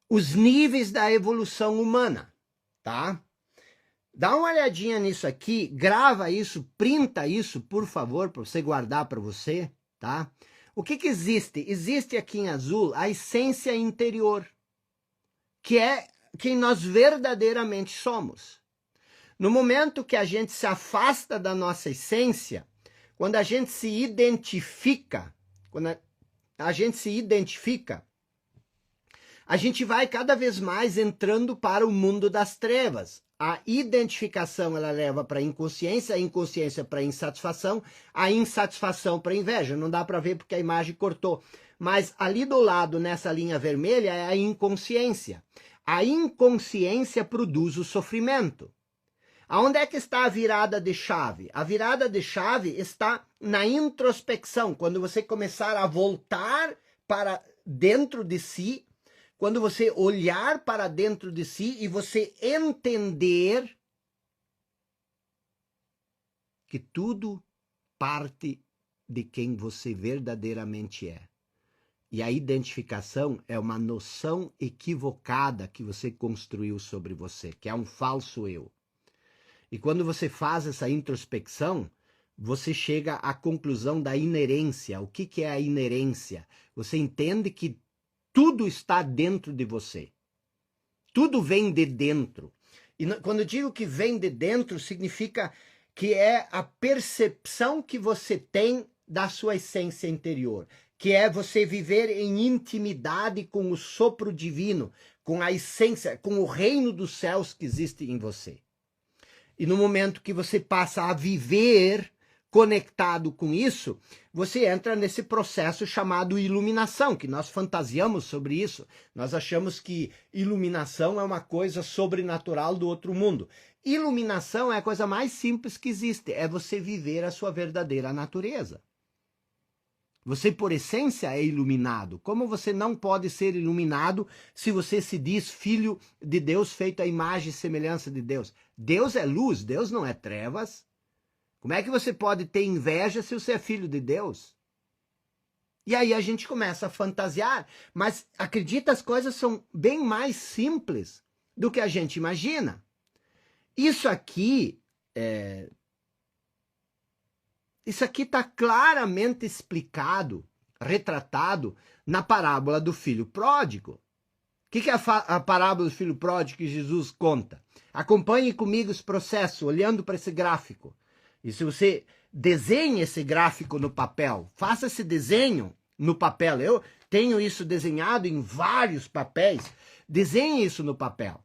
os níveis da evolução humana, tá? Dá uma olhadinha nisso aqui, grava isso, printa isso, por favor, para você guardar para você, tá? O que existe? Existe aqui em azul a essência interior, que é quem nós verdadeiramente somos. No momento que a gente se afasta da nossa essência, quando a gente se identifica, a gente vai cada vez mais entrando para o mundo das trevas. A identificação, ela leva para a inconsciência para a insatisfação para a inveja. Não dá para ver porque a imagem cortou. Mas ali do lado, nessa linha vermelha, é a inconsciência. A inconsciência produz o sofrimento. Aonde é que está a virada de chave? A virada de chave está na introspecção, quando você começar a voltar para dentro de si, quando você olhar para dentro de si e você entender que tudo parte de quem você verdadeiramente é. E a identificação é uma noção equivocada que você construiu sobre você, que é um falso eu. E quando você faz essa introspecção, você chega à conclusão da inerência. O que é a inerência? Você entende que tudo está dentro de você. Tudo vem de dentro. E quando eu digo que vem de dentro, significa que é a percepção que você tem da sua essência interior, que é você viver em intimidade com o sopro divino, com a essência, com o reino dos céus que existe em você. E no momento que você passa a viver conectado com isso, você entra nesse processo chamado iluminação, que nós fantasiamos sobre isso. Nós achamos que iluminação é uma coisa sobrenatural do outro mundo. Iluminação é a coisa mais simples que existe, é você viver a sua verdadeira natureza. Você, por essência, é iluminado. Como você não pode ser iluminado se você se diz filho de Deus, feito à imagem e semelhança de Deus? Deus é luz, Deus não é trevas. Como é que você pode ter inveja se você é filho de Deus? E aí a gente começa a fantasiar, mas acredita, as coisas são bem mais simples do que a gente imagina. Isso aqui está claramente explicado, retratado na parábola do filho pródigo. O que é a parábola do filho pródigo que Jesus conta? Acompanhe comigo esse processo, olhando para esse gráfico. E se você desenha esse gráfico no papel, faça esse desenho no papel. Eu tenho isso desenhado em vários papéis. Desenhe isso no papel.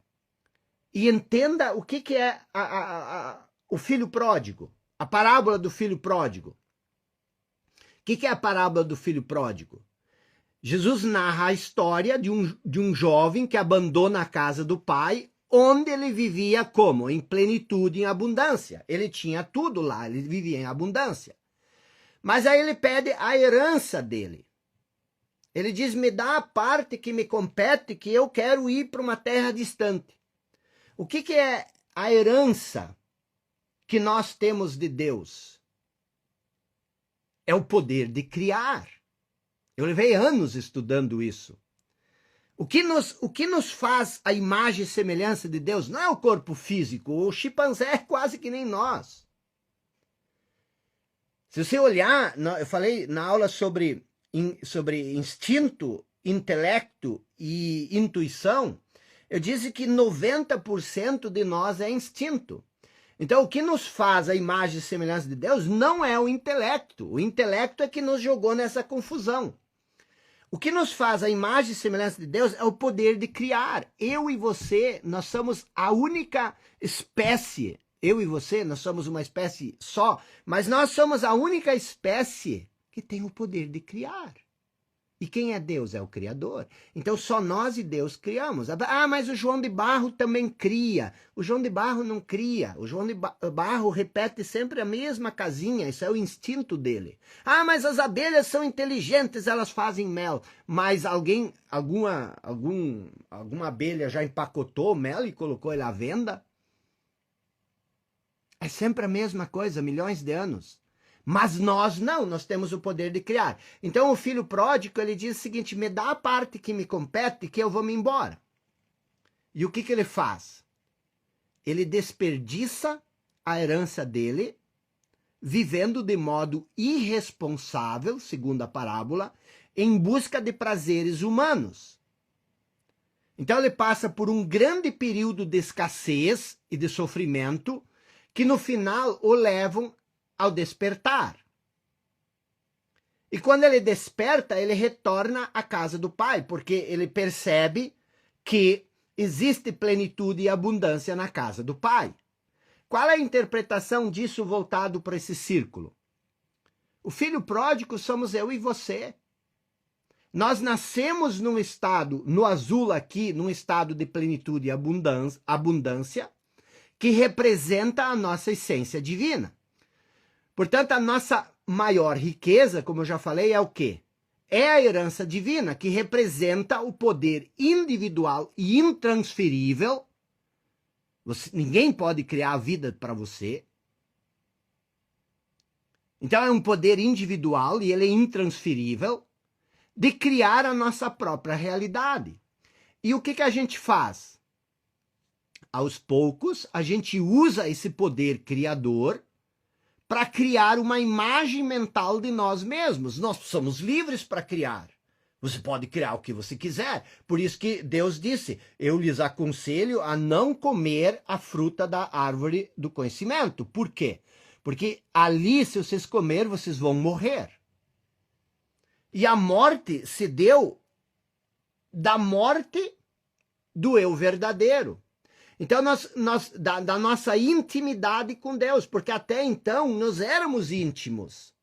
e entenda o que é o filho pródigo, a parábola do filho pródigo. O que é a parábola do filho pródigo? Jesus narra a história de um jovem que abandona a casa do pai, onde ele vivia como? Em plenitude, em abundância. Ele tinha tudo lá, ele vivia em abundância. Mas aí ele pede a herança dele. Ele diz, me dá a parte que me compete, que eu quero ir para uma terra distante. O que é a herança que nós temos de Deus? É o poder de criar. Eu levei anos estudando isso. O que nos faz a imagem e semelhança de Deus não é o corpo físico. O chimpanzé é quase que nem nós. Se você olhar, eu falei na aula sobre instinto, intelecto e intuição, eu disse que 90% de nós é instinto. Então, o que nos faz a imagem e semelhança de Deus não é o intelecto. O intelecto é que nos jogou nessa confusão. O que nos faz a imagem e semelhança de Deus é o poder de criar. Eu e você, nós somos a única espécie. Eu e você, nós somos uma espécie só, mas nós somos a única espécie que tem o poder de criar. E quem é Deus? É o Criador. Então só nós e Deus criamos. Ah, mas o João de Barro também cria. O João de Barro não cria. O João de Barro repete sempre a mesma casinha. Isso é o instinto dele. Ah, mas as abelhas são inteligentes, elas fazem mel. Mas alguma abelha já empacotou mel e colocou ele à venda? É sempre a mesma coisa, milhões de anos. Mas nós não, nós temos o poder de criar. Então o filho pródigo, ele diz o seguinte, me dá a parte que me compete que eu vou me embora. E o que ele faz? Ele desperdiça a herança dele, vivendo de modo irresponsável, segundo a parábola, em busca de prazeres humanos. Então ele passa por um grande período de escassez e de sofrimento, que no final o levam ao despertar. E quando ele desperta, ele retorna à casa do pai, porque ele percebe que existe plenitude e abundância na casa do pai. Qual é a interpretação disso voltado para esse círculo? O filho pródigo somos eu e você. Nós nascemos num estado, no azul aqui, num estado de plenitude e abundância, que representa a nossa essência divina. Portanto, a nossa maior riqueza, como eu já falei, é o quê? É a herança divina, que representa o poder individual e intransferível. Ninguém pode criar a vida para você. Então, é um poder individual e ele é intransferível de criar a nossa própria realidade. E o que a gente faz? Aos poucos, a gente usa esse poder criador para criar uma imagem mental de nós mesmos. Nós somos livres para criar. Você pode criar o que você quiser. Por isso que Deus disse, eu lhes aconselho a não comer a fruta da árvore do conhecimento. Por quê? Porque ali, se vocês comerem, vocês vão morrer. E a morte se deu da morte do eu verdadeiro. Então, da nossa intimidade com Deus, porque até então nós éramos íntimos.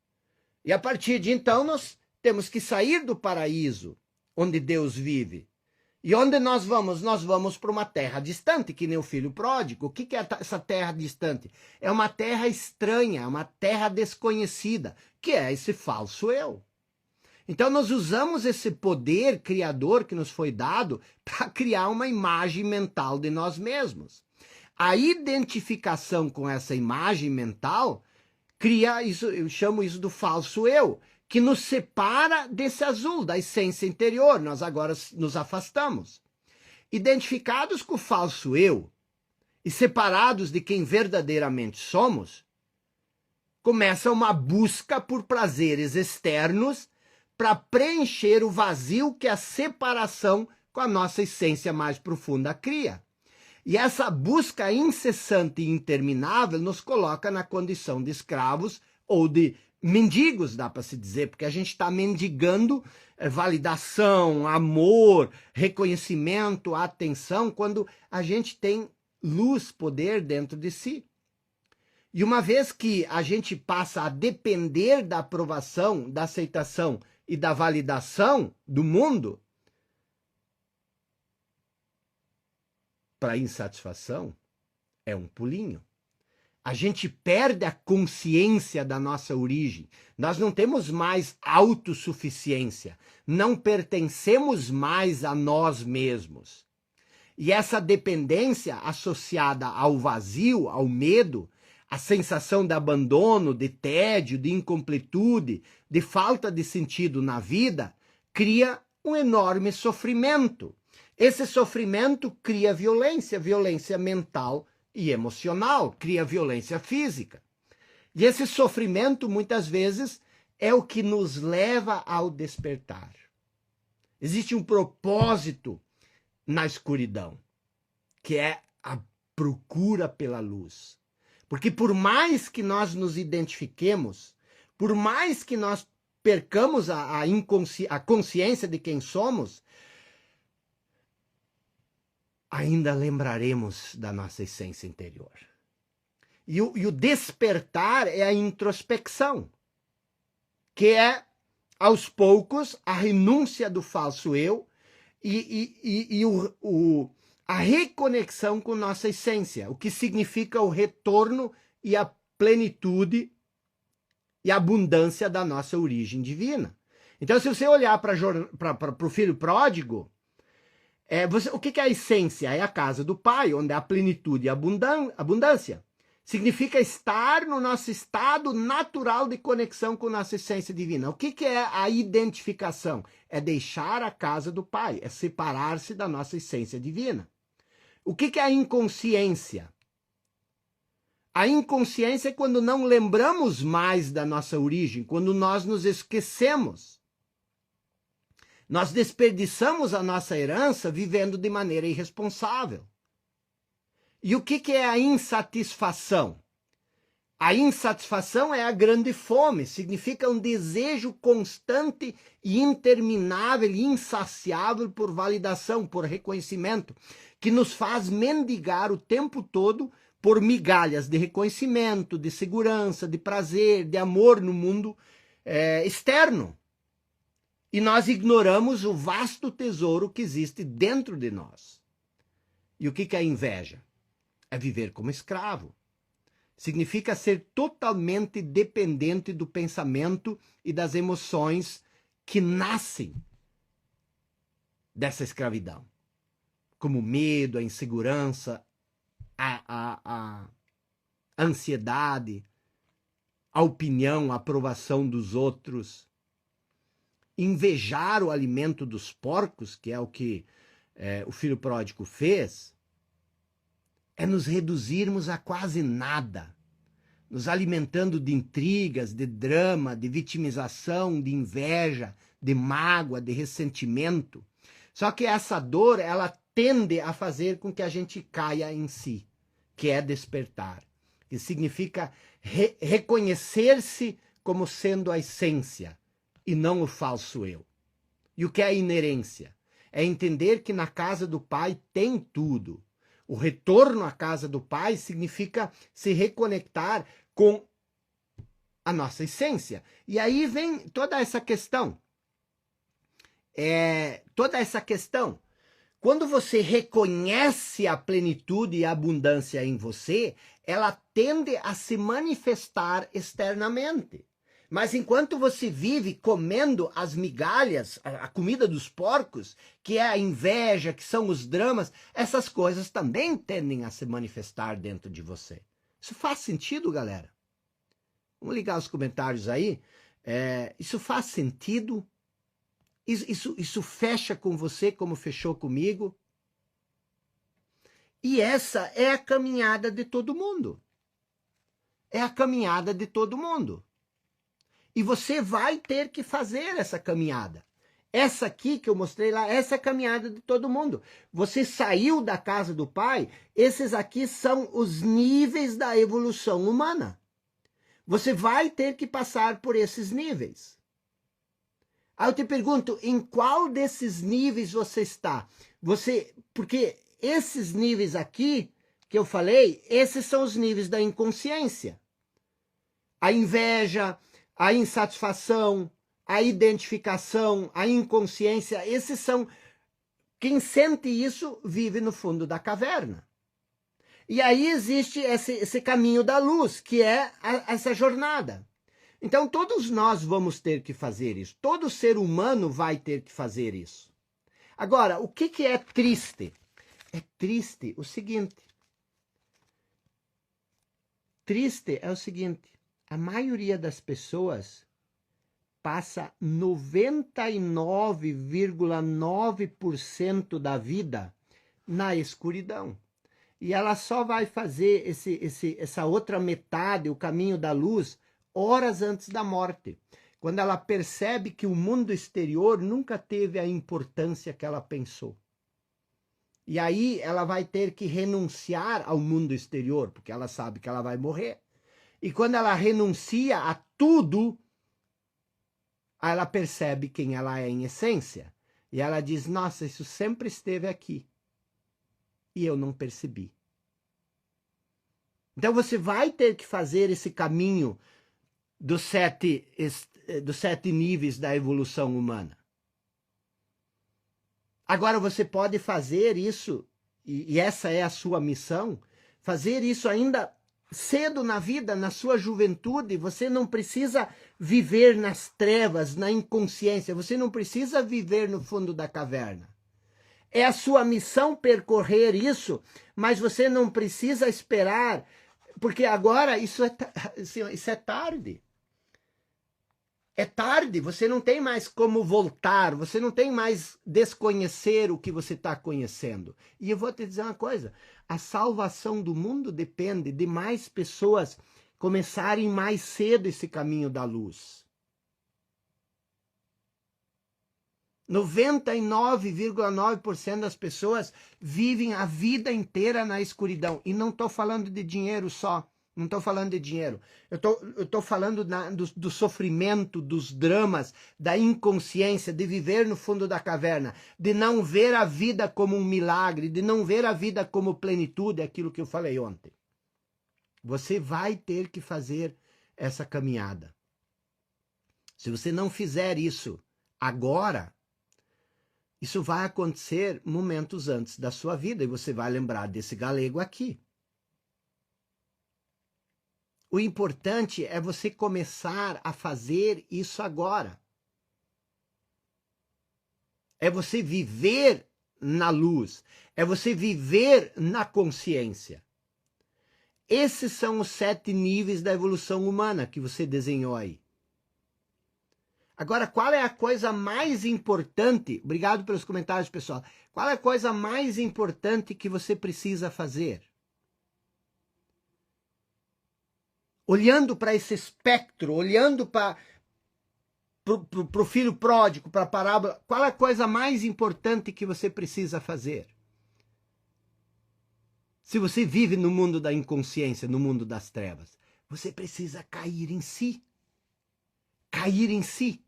E a partir de então nós temos que sair do paraíso, onde Deus vive. E onde nós vamos? Nós vamos para uma terra distante, que nem o filho pródigo. O que é essa terra distante? É uma terra estranha, uma terra desconhecida, que é esse falso eu. Então nós usamos esse poder criador que nos foi dado para criar uma imagem mental de nós mesmos. A identificação com essa imagem mental cria isso, eu chamo isso do falso eu, que nos separa desse azul, da essência interior. Nós agora nos afastamos. Identificados com o falso eu e separados de quem verdadeiramente somos, começa uma busca por prazeres externos para preencher o vazio que a separação com a nossa essência mais profunda cria. E essa busca incessante e interminável nos coloca na condição de escravos ou de mendigos, dá para se dizer, porque a gente está mendigando validação, amor, reconhecimento, atenção, quando a gente tem luz, poder dentro de si. E uma vez que a gente passa a depender da aprovação, da aceitação e da validação do mundo, para insatisfação, é um pulinho. A gente perde a consciência da nossa origem. Nós não temos mais autossuficiência. Não pertencemos mais a nós mesmos. E essa dependência associada ao vazio, ao medo, a sensação de abandono, de tédio, de incompletude, de falta de sentido na vida, cria um enorme sofrimento. Esse sofrimento cria violência, violência mental e emocional, cria violência física. E esse sofrimento, muitas vezes, é o que nos leva ao despertar. Existe um propósito na escuridão, que é a procura pela luz. Porque por mais que nós nos identifiquemos, por mais que nós percamos a consciência de quem somos, ainda lembraremos da nossa essência interior. E o despertar é a introspecção, que é, aos poucos, a renúncia do falso eu e a reconexão com nossa essência, o que significa o retorno e a plenitude e a abundância da nossa origem divina. Então, se você olhar para o filho pródigo, o que é a essência? É a casa do Pai, onde há plenitude e abundância. Significa estar no nosso estado natural de conexão com nossa essência divina. O que é a identificação? É deixar a casa do Pai, é separar-se da nossa essência divina. O que é a inconsciência? A inconsciência é quando não lembramos mais da nossa origem, quando nós nos esquecemos. Nós desperdiçamos a nossa herança vivendo de maneira irresponsável. E o que é a insatisfação? A insatisfação é a grande fome, significa um desejo constante e interminável e insaciável por validação, por reconhecimento, que nos faz mendigar o tempo todo por migalhas de reconhecimento, de segurança, de prazer, de amor no mundo externo. E nós ignoramos o vasto tesouro que existe dentro de nós. E o que é a inveja? É viver como escravo. Significa ser totalmente dependente do pensamento e das emoções que nascem dessa escravidão. Como o medo, a insegurança, a ansiedade, a opinião, a aprovação dos outros. Invejar o alimento dos porcos, que é o que o filho pródigo fez, é nos reduzirmos a quase nada, nos alimentando de intrigas, de drama, de vitimização, de inveja, de mágoa, de ressentimento. Só que essa dor, ela tende a fazer com que a gente caia em si, que é despertar, que significa reconhecer-se como sendo a essência e não o falso eu. E o que é a inerência? É entender que na casa do Pai tem tudo. O retorno à casa do Pai significa se reconectar com a nossa essência. E aí vem toda essa questão. Quando você reconhece a plenitude e a abundância em você, ela tende a se manifestar externamente. Mas enquanto você vive comendo as migalhas, a comida dos porcos, que é a inveja, que são os dramas, essas coisas também tendem a se manifestar dentro de você. Isso faz sentido, galera? Vamos ligar os comentários aí. Isso faz sentido? Isso fecha com você como fechou comigo? E essa é a caminhada de todo mundo. É a caminhada de todo mundo. E você vai ter que fazer essa caminhada. Essa aqui que eu mostrei lá, essa é a caminhada de todo mundo. Você saiu da casa do Pai, esses aqui são os níveis da evolução humana. Você vai ter que passar por esses níveis. Aí eu te pergunto, em qual desses níveis você está? Porque esses níveis aqui que eu falei, esses são os níveis da inconsciência. A inveja, a insatisfação, a identificação, a inconsciência, esses são... Quem sente isso vive no fundo da caverna. E aí existe esse caminho da luz, que é essa jornada. Então todos nós vamos ter que fazer isso. Todo ser humano vai ter que fazer isso. Agora, o que é triste? É triste o seguinte. Triste é o seguinte. A maioria das pessoas passa 99,9% da vida na escuridão. E ela só vai fazer essa outra metade, o caminho da luz, horas antes da morte. Quando ela percebe que o mundo exterior nunca teve a importância que ela pensou. E aí ela vai ter que renunciar ao mundo exterior, porque ela sabe que ela vai morrer. E quando ela renuncia a tudo, ela percebe quem ela é em essência. E ela diz, nossa, isso sempre esteve aqui. E eu não percebi. Então você vai ter que fazer esse caminho dos sete níveis da evolução humana. Agora você pode fazer isso, e essa é a sua missão, fazer isso ainda cedo na vida, na sua juventude. Você não precisa viver nas trevas, na inconsciência, você não precisa viver no fundo da caverna. É a sua missão percorrer isso, mas você não precisa esperar, porque agora isso é tarde. É tarde, você não tem mais como voltar, você não tem mais desconhecer o que você está conhecendo. E eu vou te dizer uma coisa, a salvação do mundo depende de mais pessoas começarem mais cedo esse caminho da luz. 99,9% das pessoas vivem a vida inteira na escuridão. E não estou falando de dinheiro só. Não estou falando de dinheiro. Eu tô falando do sofrimento, dos dramas, da inconsciência, de viver no fundo da caverna, de não ver a vida como um milagre, de não ver a vida como plenitude, aquilo que eu falei ontem. Você vai ter que fazer essa caminhada. Se você não fizer isso agora, isso vai acontecer momentos antes da sua vida e você vai lembrar desse galego aqui. O importante é você começar a fazer isso agora. É você viver na luz. É você viver na consciência. Esses são os 7 níveis da evolução humana que você desenhou aí. Agora, qual é a coisa mais importante? Obrigado pelos comentários, pessoal. Qual é a coisa mais importante que você precisa fazer? Olhando para esse espectro, olhando para o filho pródigo, para a parábola, qual é a coisa mais importante que você precisa fazer? Se você vive no mundo da inconsciência, no mundo das trevas, você precisa cair em si. Cair em si.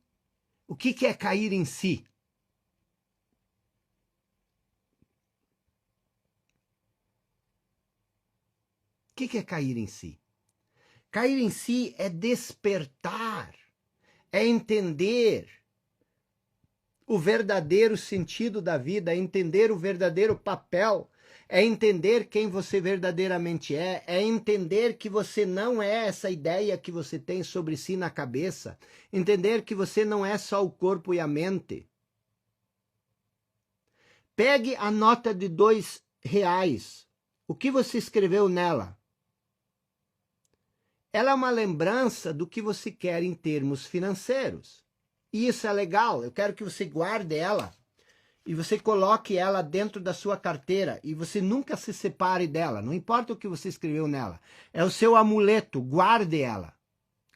O que é cair em si? O que é cair em si? Cair em si é despertar, é entender o verdadeiro sentido da vida, é entender o verdadeiro papel, é entender quem você verdadeiramente é entender que você não é essa ideia que você tem sobre si na cabeça, entender que você não é só o corpo e a mente. Pegue a nota de R$2. O que você escreveu nela? Ela é uma lembrança do que você quer em termos financeiros. E isso é legal, eu quero que você guarde ela e você coloque ela dentro da sua carteira e você nunca se separe dela, não importa o que você escreveu nela. É o seu amuleto, guarde ela.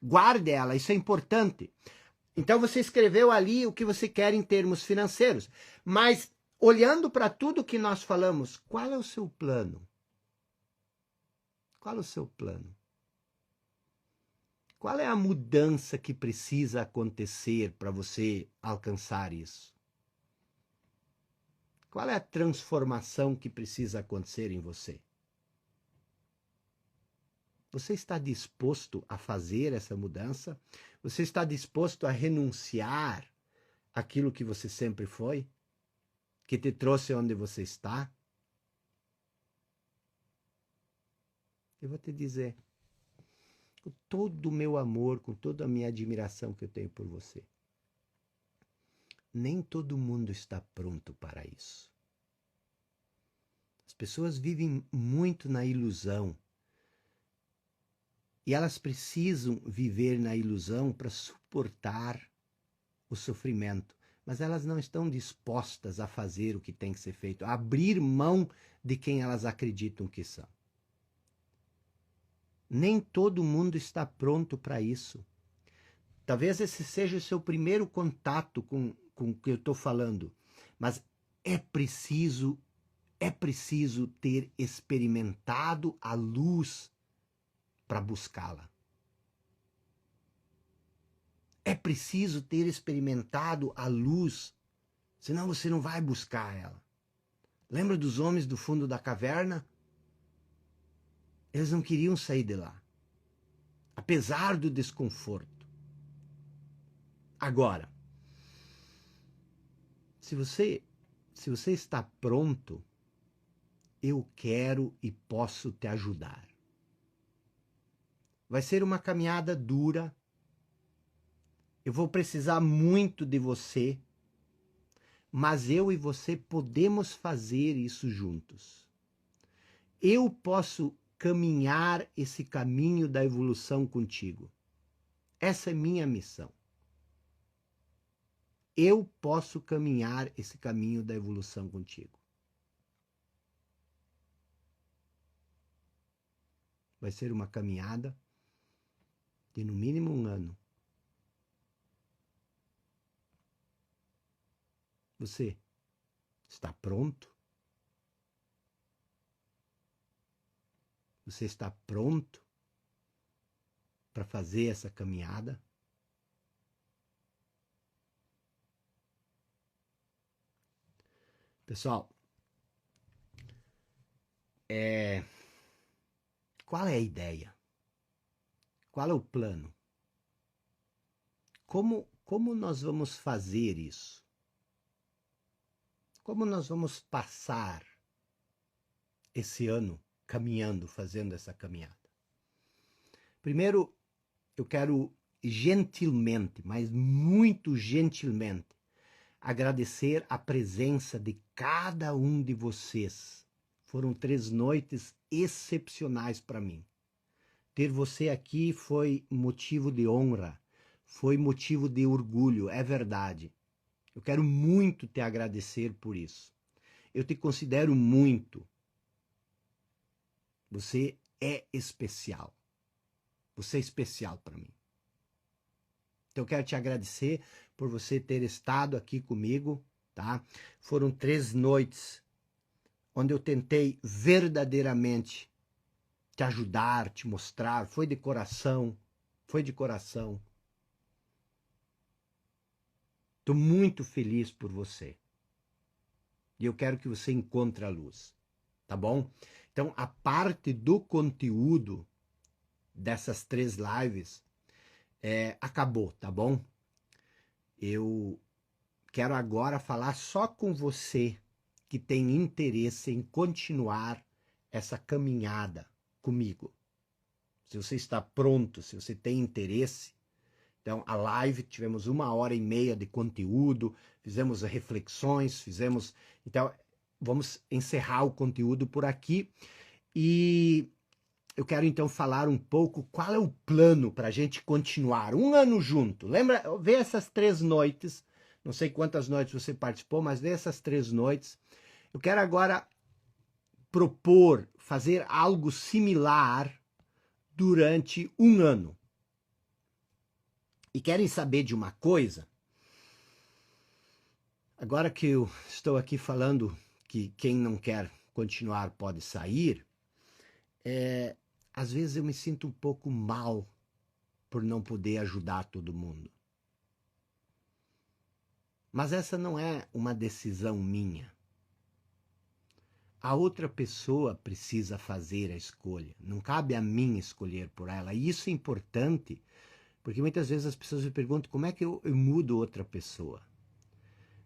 Guarde ela, isso é importante. Então você escreveu ali o que você quer em termos financeiros, mas olhando para tudo que nós falamos, qual é o seu plano? Qual é o seu plano? Qual é a mudança que precisa acontecer para você alcançar isso? Qual é a transformação que precisa acontecer em você? Você está disposto a fazer essa mudança? Você está disposto a renunciar àquilo que você sempre foi? Que te trouxe onde você está? Eu vou te dizer, com todo o meu amor, com toda a minha admiração que eu tenho por você, nem todo mundo está pronto para isso. As pessoas vivem muito na ilusão. E elas precisam viver na ilusão para suportar o sofrimento. Mas elas não estão dispostas a fazer o que tem que ser feito, a abrir mão de quem elas acreditam que são. Nem todo mundo está pronto para isso. Talvez esse seja o seu primeiro contato com o que eu estou falando. Mas é preciso ter experimentado a luz para buscá-la. É preciso ter experimentado a luz, senão você não vai buscar ela. Lembra dos homens do fundo da caverna? Eles não queriam sair de lá, apesar do desconforto. Agora, se você está pronto, eu quero e posso te ajudar. Vai ser uma caminhada dura. Eu vou precisar muito de você, mas eu e você podemos fazer isso juntos. Eu posso caminhar esse caminho da evolução contigo. Essa é minha missão. Eu posso caminhar esse caminho da evolução contigo. Vai ser uma caminhada de no mínimo 1 ano. Você está pronto? Você está pronto para fazer essa caminhada? Pessoal, qual é a ideia? Qual é o plano? Como nós vamos fazer isso? Como nós vamos passar esse ano caminhando, fazendo essa caminhada? Primeiro, eu quero gentilmente, mas muito gentilmente, agradecer a presença de cada um de vocês. Foram 3 noites excepcionais para mim. Ter você aqui foi motivo de honra, foi motivo de orgulho, é verdade. Eu quero muito te agradecer por isso. Eu te considero muito. Você é especial. Você é especial para mim. Então eu quero te agradecer por você ter estado aqui comigo, tá? Foram 3 noites onde eu tentei verdadeiramente te ajudar, te mostrar. Foi de coração, foi de coração. Estou muito feliz por você. E eu quero que você encontre a luz, tá bom? Então, a parte do conteúdo dessas 3 lives acabou, tá bom? Eu quero agora falar só com você que tem interesse em continuar essa caminhada comigo. Se você está pronto, se você tem interesse. Então, a live, tivemos 1h30 de conteúdo, fizemos reflexões, Então, vamos encerrar o conteúdo por aqui. E eu quero, então, falar um pouco qual é o plano para a gente continuar 1 ano junto. Lembra? Vê essas 3 noites, não sei quantas noites você participou, mas vê essas 3 noites. Eu quero agora propor, fazer algo similar durante 1 ano. E querem saber de uma coisa? Agora que eu estou aqui falando que quem não quer continuar pode sair, às vezes eu me sinto um pouco mal por não poder ajudar todo mundo. Mas essa não é uma decisão minha. A outra pessoa precisa fazer a escolha. Não cabe a mim escolher por ela. E isso é importante, porque muitas vezes as pessoas me perguntam como é que eu mudo outra pessoa.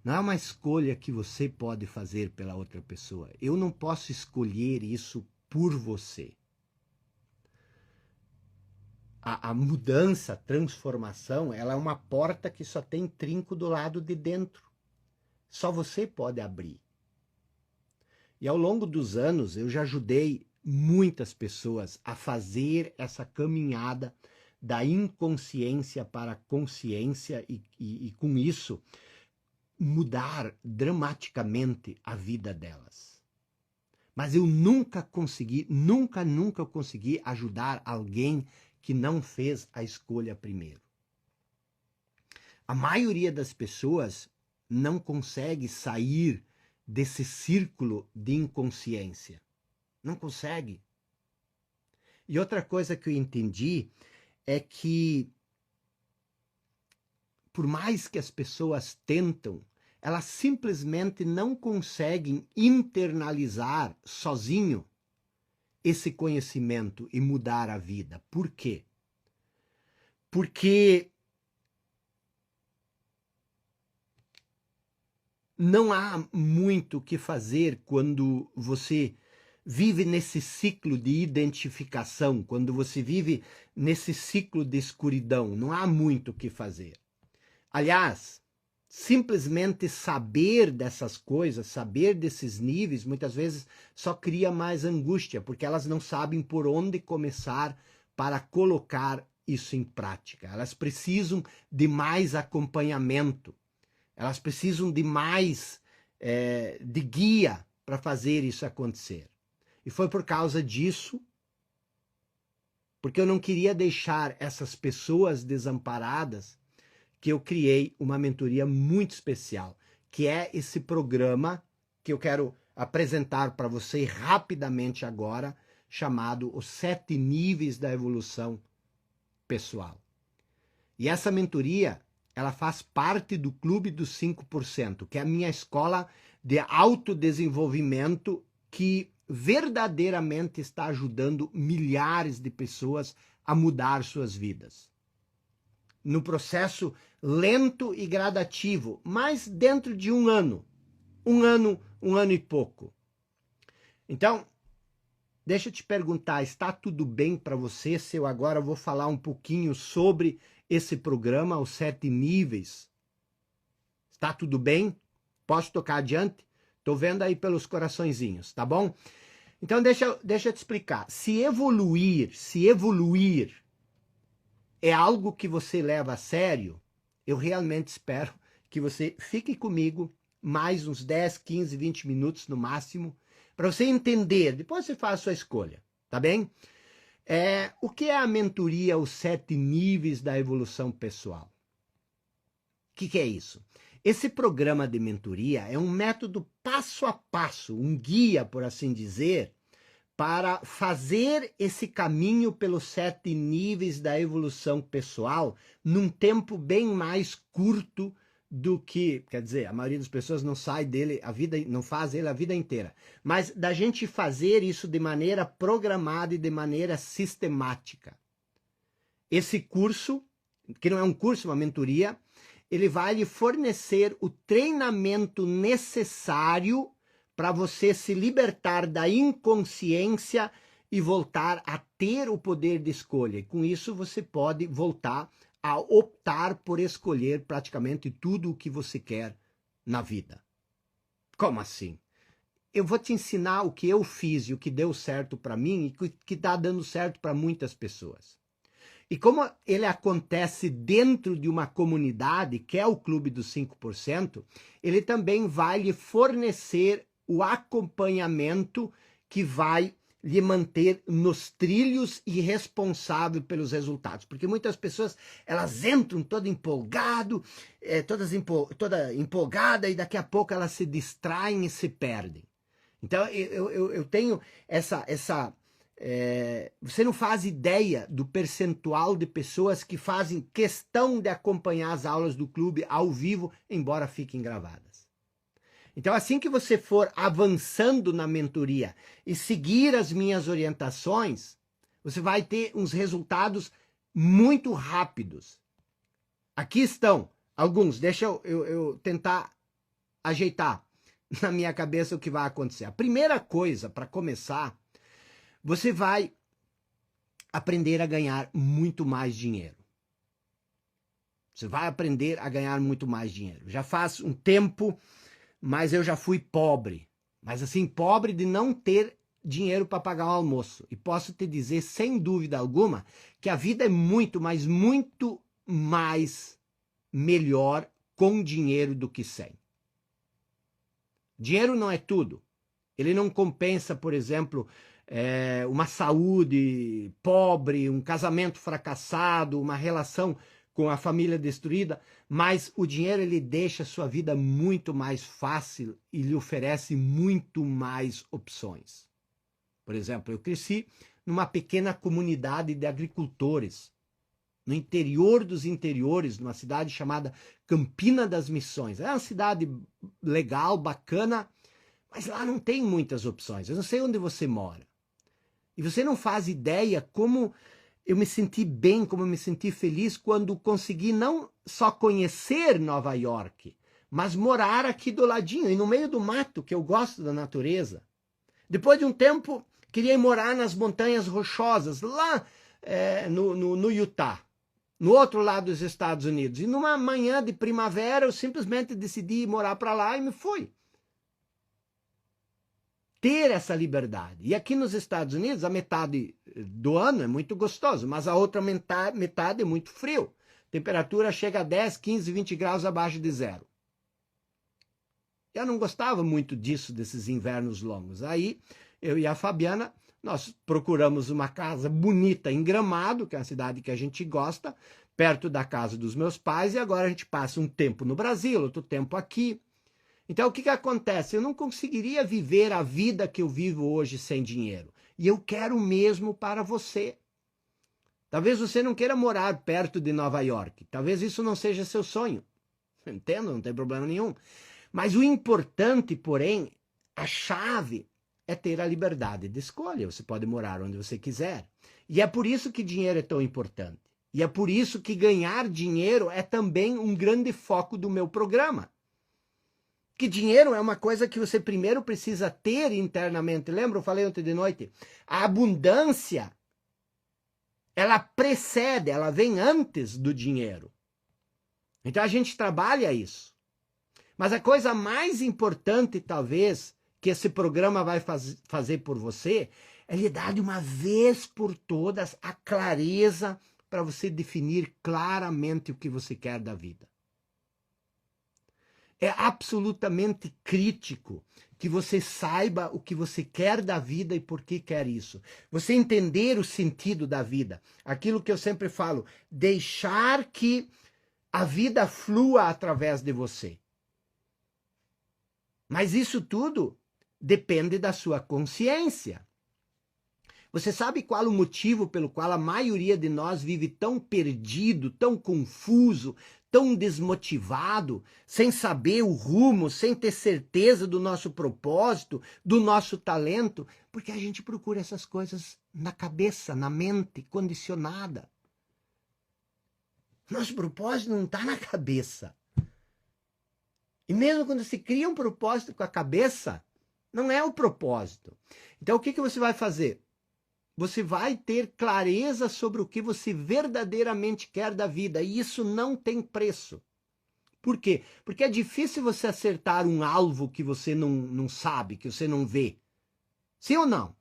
Não é uma escolha que você pode fazer pela outra pessoa. Eu não posso escolher isso por você. A mudança, a transformação, ela é uma porta que só tem trinco do lado de dentro. Só você pode abrir. E ao longo dos anos eu já ajudei muitas pessoas a fazer essa caminhada da inconsciência para a consciência e com isso mudar dramaticamente a vida delas. Mas eu nunca consegui, nunca eu consegui ajudar alguém que não fez a escolha primeiro. A maioria das pessoas não consegue sair desse círculo de inconsciência. Não consegue. E outra coisa que eu entendi é que, por mais que as pessoas tentam, elas simplesmente não conseguem internalizar sozinho esse conhecimento e mudar a vida. Por quê? Porque não há muito o que fazer quando você vive nesse ciclo de identificação, quando você vive nesse ciclo de escuridão. Não há muito o que fazer. Aliás, simplesmente saber dessas coisas, saber desses níveis, muitas vezes só cria mais angústia, porque elas não sabem por onde começar para colocar isso em prática. Elas precisam de mais acompanhamento. Elas precisam de mais de guia para fazer isso acontecer. E foi por causa disso, porque eu não queria deixar essas pessoas desamparadas, que eu criei uma mentoria muito especial, que é esse programa que eu quero apresentar para você rapidamente agora, chamado Os 7 Níveis da Evolução Pessoal. E essa mentoria, ela faz parte do Clube dos 5%, que é a minha escola de autodesenvolvimento que verdadeiramente está ajudando milhares de pessoas a mudar suas vidas. No processo lento e gradativo, mas dentro de um ano e pouco. Então, deixa eu te perguntar, está tudo bem para você se eu agora vou falar um pouquinho sobre esse programa, os 7 níveis? Está tudo bem? Posso tocar adiante? Estou vendo aí pelos coraçõezinhos, tá bom? Então deixa eu te explicar. Se evoluir é algo que você leva a sério, eu realmente espero que você fique comigo mais uns 10, 15, 20 minutos no máximo, para você entender. Depois você faz a sua escolha, tá bem? O que é a mentoria, os 7 níveis da evolução pessoal? O que é isso? Esse programa de mentoria é um método passo a passo, um guia, por assim dizer, para fazer esse caminho pelos 7 níveis da evolução pessoal num tempo bem mais curto do que, quer dizer, a maioria das pessoas não sai dele a vida, não faz ele a vida inteira, mas da gente fazer isso de maneira programada e de maneira sistemática. Esse curso, que não é um curso, é uma mentoria, ele vai lhe fornecer o treinamento necessário para você se libertar da inconsciência e voltar a ter o poder de escolha. E com isso você pode voltar a optar por escolher praticamente tudo o que você quer na vida. Como assim? Eu vou te ensinar o que eu fiz e o que deu certo para mim e que está dando certo para muitas pessoas. E como ele acontece dentro de uma comunidade, que é o Clube dos 5%, ele também vai lhe fornecer o acompanhamento que vai lhe manter nos trilhos e responsável pelos resultados. Porque muitas pessoas, elas entram toda empolgada e daqui a pouco elas se distraem e se perdem. Então eu tenho você não faz ideia do percentual de pessoas que fazem questão de acompanhar as aulas do clube ao vivo, embora fiquem gravadas. Então, assim que você for avançando na mentoria e seguir as minhas orientações, você vai ter uns resultados muito rápidos. Aqui estão alguns, deixa eu tentar ajeitar na minha cabeça o que vai acontecer. A primeira coisa, para começar, você vai aprender a ganhar muito mais dinheiro. Você vai aprender a ganhar muito mais dinheiro. Já faz um tempo, mas eu já fui pobre. Mas assim, pobre de não ter dinheiro para pagar o almoço. E posso te dizer, sem dúvida alguma, que a vida é muito, mas muito mais melhor com dinheiro do que sem. Dinheiro não é tudo. Ele não compensa, por exemplo, uma saúde pobre, um casamento fracassado, uma relação com a família destruída, mas o dinheiro ele deixa a sua vida muito mais fácil e lhe oferece muito mais opções. Por exemplo, eu cresci numa pequena comunidade de agricultores, no interior dos interiores, numa cidade chamada Campina das Missões. É uma cidade legal, bacana, mas lá não tem muitas opções. Eu não sei onde você mora. E você não faz ideia como eu me senti bem, como eu me senti feliz quando consegui não só conhecer Nova York, mas morar aqui do ladinho, e no meio do mato, que eu gosto da natureza. Depois de um tempo, queria morar nas Montanhas Rochosas, lá no Utah, no outro lado dos Estados Unidos. E numa manhã de primavera, eu simplesmente decidi ir morar para lá e me fui. Ter essa liberdade. E aqui nos Estados Unidos, a metade do ano é muito gostoso, mas a outra metade é muito frio. A temperatura chega a 10, 15, 20 graus abaixo de zero. Eu não gostava muito disso, desses invernos longos. Aí, eu e a Fabiana, nós procuramos uma casa bonita em Gramado, que é uma cidade que a gente gosta, perto da casa dos meus pais, e agora a gente passa um tempo no Brasil, outro tempo aqui. Então, o que acontece? Eu não conseguiria viver a vida que eu vivo hoje sem dinheiro. E eu quero mesmo para você. Talvez você não queira morar perto de Nova York. Talvez isso não seja seu sonho. Entendo, não tem problema nenhum. Mas o importante, porém, a chave é ter a liberdade de escolha. Você pode morar onde você quiser. E é por isso que dinheiro é tão importante. E é por isso que ganhar dinheiro é também um grande foco do meu programa. Que dinheiro é uma coisa que você primeiro precisa ter internamente. Lembra? Eu falei ontem de noite. A abundância, ela precede, ela vem antes do dinheiro. Então a gente trabalha isso. Mas a coisa mais importante, talvez, que esse programa vai fazer por você, é lhe dar de uma vez por todas a clareza para você definir claramente o que você quer da vida. É absolutamente crítico que você saiba o que você quer da vida e por que quer isso. Você entender o sentido da vida. Aquilo que eu sempre falo, deixar que a vida flua através de você. Mas isso tudo depende da sua consciência. Você sabe qual o motivo pelo qual a maioria de nós vive tão perdido, tão confuso, tão desmotivado, sem saber o rumo, sem ter certeza do nosso propósito, do nosso talento? Porque a gente procura essas coisas na cabeça, na mente, condicionada. Nosso propósito não está na cabeça. E mesmo quando se cria um propósito com a cabeça, não é o propósito. Então o que você vai fazer? Você vai ter clareza sobre o que você verdadeiramente quer da vida. E isso não tem preço. Por quê? Porque é difícil você acertar um alvo que você não sabe, que você não vê. Sim ou não?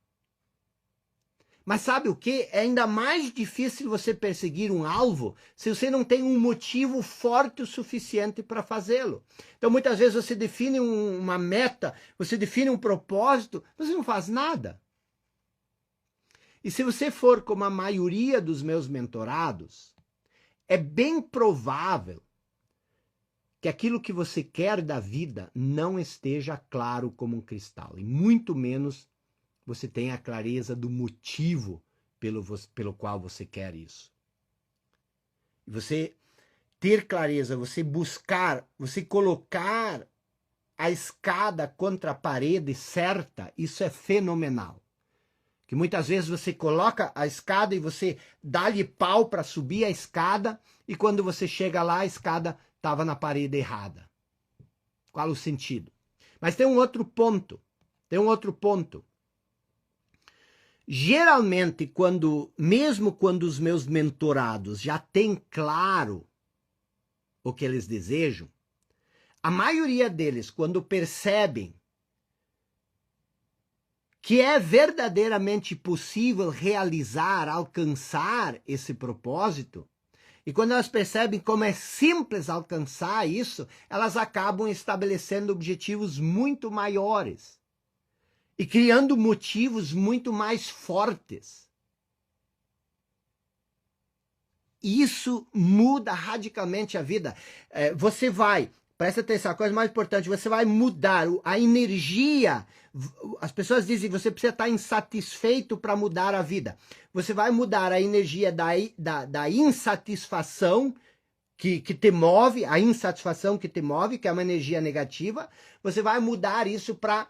Mas sabe o que? É ainda mais difícil você perseguir um alvo se você não tem um motivo forte o suficiente para fazê-lo. Então, muitas vezes você define uma meta, você define um propósito, você não faz nada. E se você for como a maioria dos meus mentorados, é bem provável que aquilo que você quer da vida não esteja claro como um cristal. E muito menos você tenha a clareza do motivo pelo qual você quer isso. Você ter clareza, você buscar, você colocar a escada contra a parede certa, isso é fenomenal. Que muitas vezes você coloca a escada e você dá-lhe pau para subir a escada e quando você chega lá a escada estava na parede errada. Qual o sentido? Mas tem um outro ponto. Tem um outro ponto. Geralmente, mesmo quando os meus mentorados já têm claro o que eles desejam, a maioria deles, quando percebem que é verdadeiramente possível realizar, alcançar esse propósito, e quando elas percebem como é simples alcançar isso, elas acabam estabelecendo objetivos muito maiores e criando motivos muito mais fortes. Isso muda radicalmente a vida. Você vai, presta atenção, a coisa mais importante, você vai mudar a energia. As pessoas dizem que você precisa estar insatisfeito para mudar a vida. Você vai mudar a energia da insatisfação que te move, a insatisfação que te move, que é uma energia negativa. Você vai mudar isso para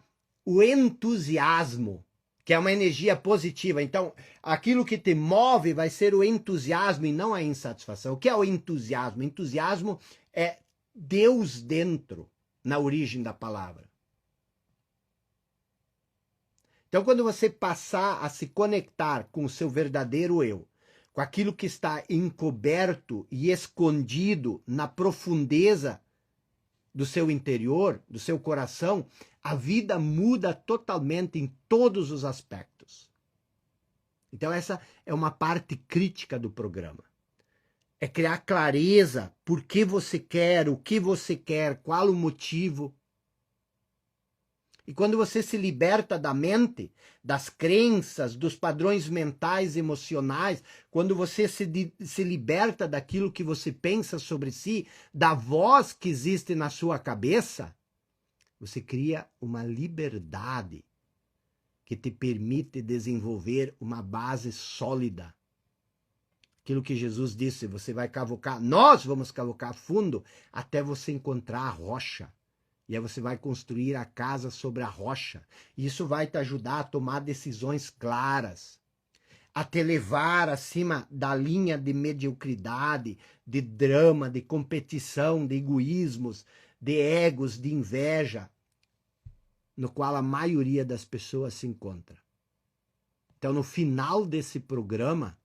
o entusiasmo, que é uma energia positiva. Então, aquilo que te move vai ser o entusiasmo e não a insatisfação. O que é o entusiasmo? Entusiasmo é Deus dentro, na origem da palavra. Então, quando você passar a se conectar com o seu verdadeiro eu, com aquilo que está encoberto e escondido na profundeza do seu interior, do seu coração, a vida muda totalmente em todos os aspectos. Então essa é uma parte crítica do programa. É criar clareza por que você quer, o que você quer, qual o motivo. E quando você se liberta da mente, das crenças, dos padrões mentais, emocionais, quando você se liberta daquilo que você pensa sobre si, da voz que existe na sua cabeça, você cria uma liberdade que te permite desenvolver uma base sólida. Aquilo que Jesus disse, você vai cavucar, nós vamos cavucar fundo até você encontrar a rocha. E aí você vai construir a casa sobre a rocha. Isso vai te ajudar a tomar decisões claras, a te levar acima da linha de mediocridade, de drama, de competição, de egoísmos, de egos, de inveja, no qual a maioria das pessoas se encontra. Então, no final desse programa,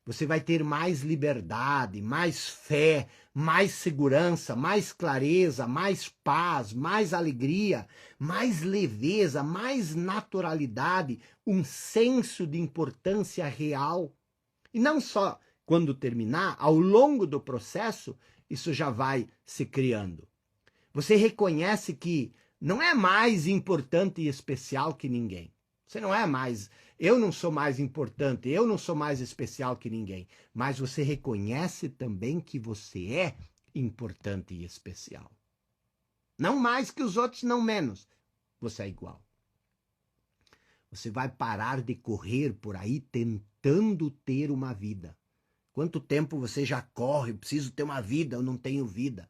você vai ter mais liberdade, mais fé, mais segurança, mais clareza, mais paz, mais alegria, mais leveza, mais naturalidade, um senso de importância real. E não só quando terminar, ao longo do processo, isso já vai se criando. Você reconhece que não é mais importante e especial que ninguém. Você não é mais, eu não sou mais importante, eu não sou mais especial que ninguém. Mas você reconhece também que você é importante e especial. Não mais que os outros, não menos. Você é igual. Você vai parar de correr por aí tentando ter uma vida. Quanto tempo você já corre? Eu preciso ter uma vida, eu não tenho vida.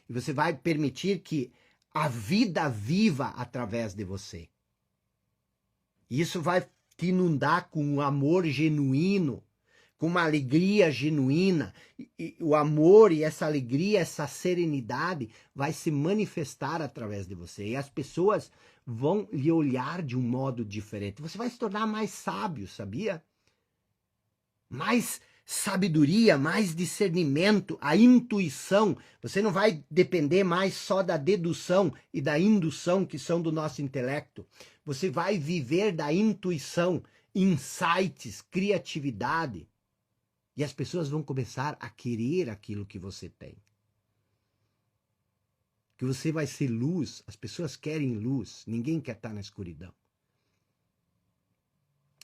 E você vai permitir que a vida viva através de você. E isso vai te inundar com um amor genuíno, com uma alegria genuína. E o amor e essa alegria, essa serenidade vai se manifestar através de você. E as pessoas vão lhe olhar de um modo diferente. Você vai se tornar mais sábio, sabia? Mais sabedoria, mais discernimento, a intuição. Você não vai depender mais só da dedução e da indução que são do nosso intelecto. Você vai viver da intuição, insights, criatividade. E as pessoas vão começar a querer aquilo que você tem. Que você vai ser luz, as pessoas querem luz, ninguém quer estar na escuridão.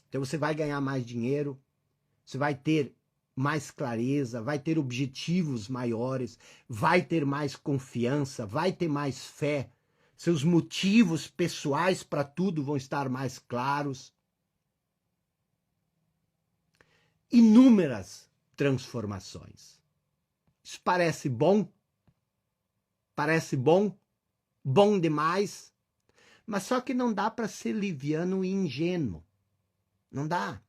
Então você vai ganhar mais dinheiro, você vai ter mais clareza, vai ter objetivos maiores, vai ter mais confiança, vai ter mais fé. Seus motivos pessoais para tudo vão estar mais claros. Inúmeras transformações. Isso parece bom? Parece bom? bom demais. Mas só que não dá para ser liviano e ingênuo. Não dá.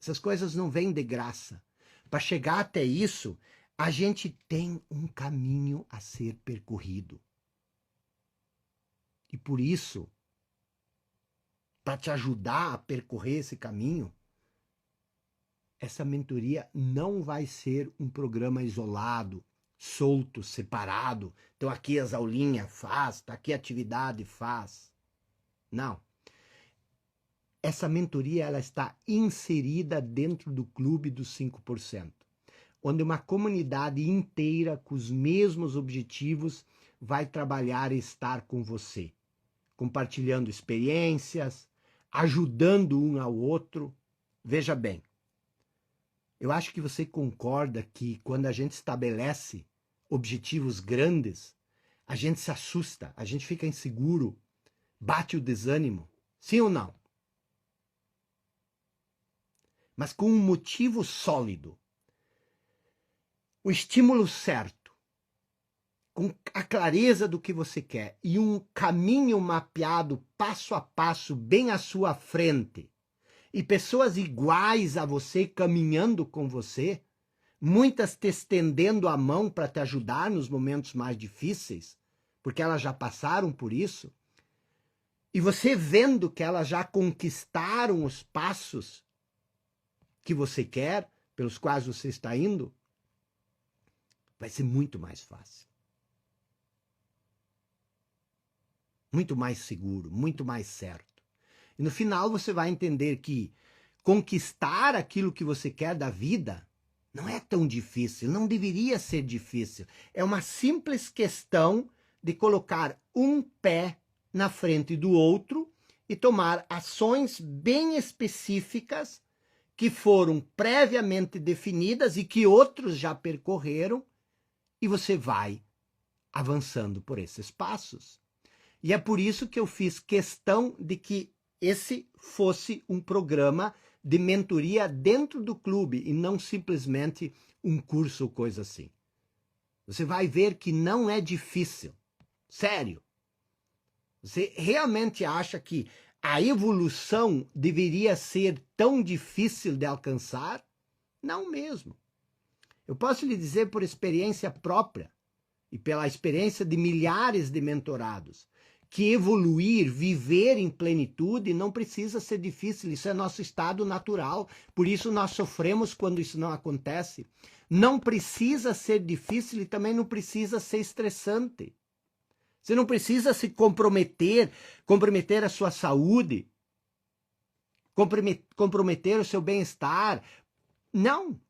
Essas coisas não vêm de graça. Para chegar até isso, a gente tem um caminho a ser percorrido. E por isso, para te ajudar a percorrer esse caminho, essa mentoria não vai ser um programa isolado, solto, separado. Então aqui as aulinhas faz, tá aqui a atividade faz. Não. Essa mentoria ela está inserida dentro do Clube dos 5%, onde uma comunidade inteira com os mesmos objetivos vai trabalhar e estar com você, compartilhando experiências, ajudando um ao outro. Veja bem, eu acho que você concorda que quando a gente estabelece objetivos grandes, a gente se assusta, a gente fica inseguro, bate o desânimo. Sim ou não? Mas com um motivo sólido, o estímulo certo, com a clareza do que você quer e um caminho mapeado passo a passo bem à sua frente, e pessoas iguais a você caminhando com você, muitas te estendendo a mão para te ajudar nos momentos mais difíceis, porque elas já passaram por isso, e você vendo que elas já conquistaram os passos que você quer, pelos quais você está indo, vai ser muito mais fácil. Muito mais seguro, muito mais certo. E no final você vai entender que conquistar aquilo que você quer da vida não é tão difícil, não deveria ser difícil. É uma simples questão de colocar um pé na frente do outro e tomar ações bem específicas que foram previamente definidas e que outros já percorreram, e você vai avançando por esses passos. E é por isso que eu fiz questão de que esse fosse um programa de mentoria dentro do clube e não simplesmente um curso ou coisa assim. Você vai ver que não é difícil. Sério. Você realmente acha que a evolução deveria ser tão difícil de alcançar? Não mesmo. Eu posso lhe dizer por experiência própria e pela experiência de milhares de mentorados que evoluir, viver em plenitude não precisa ser difícil, isso é nosso estado natural, por isso nós sofremos quando isso não acontece. Não precisa ser difícil e também não precisa ser estressante. Você não precisa se comprometer a sua saúde, comprometer o seu bem-estar. Não.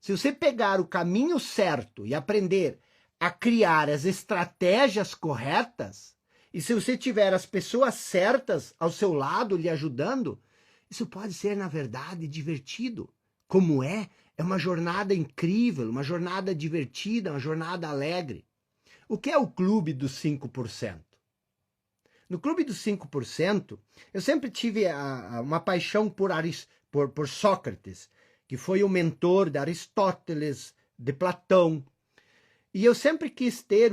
Se você pegar o caminho certo e aprender a criar as estratégias corretas, e se você tiver as pessoas certas ao seu lado, lhe ajudando, isso pode ser, na verdade, divertido. Como é uma jornada incrível, uma jornada divertida, uma jornada alegre. O que é o Clube dos 5%? No Clube dos 5%, eu sempre tive uma paixão por Sócrates, que foi o mentor de Aristóteles, de Platão. E eu sempre quis ter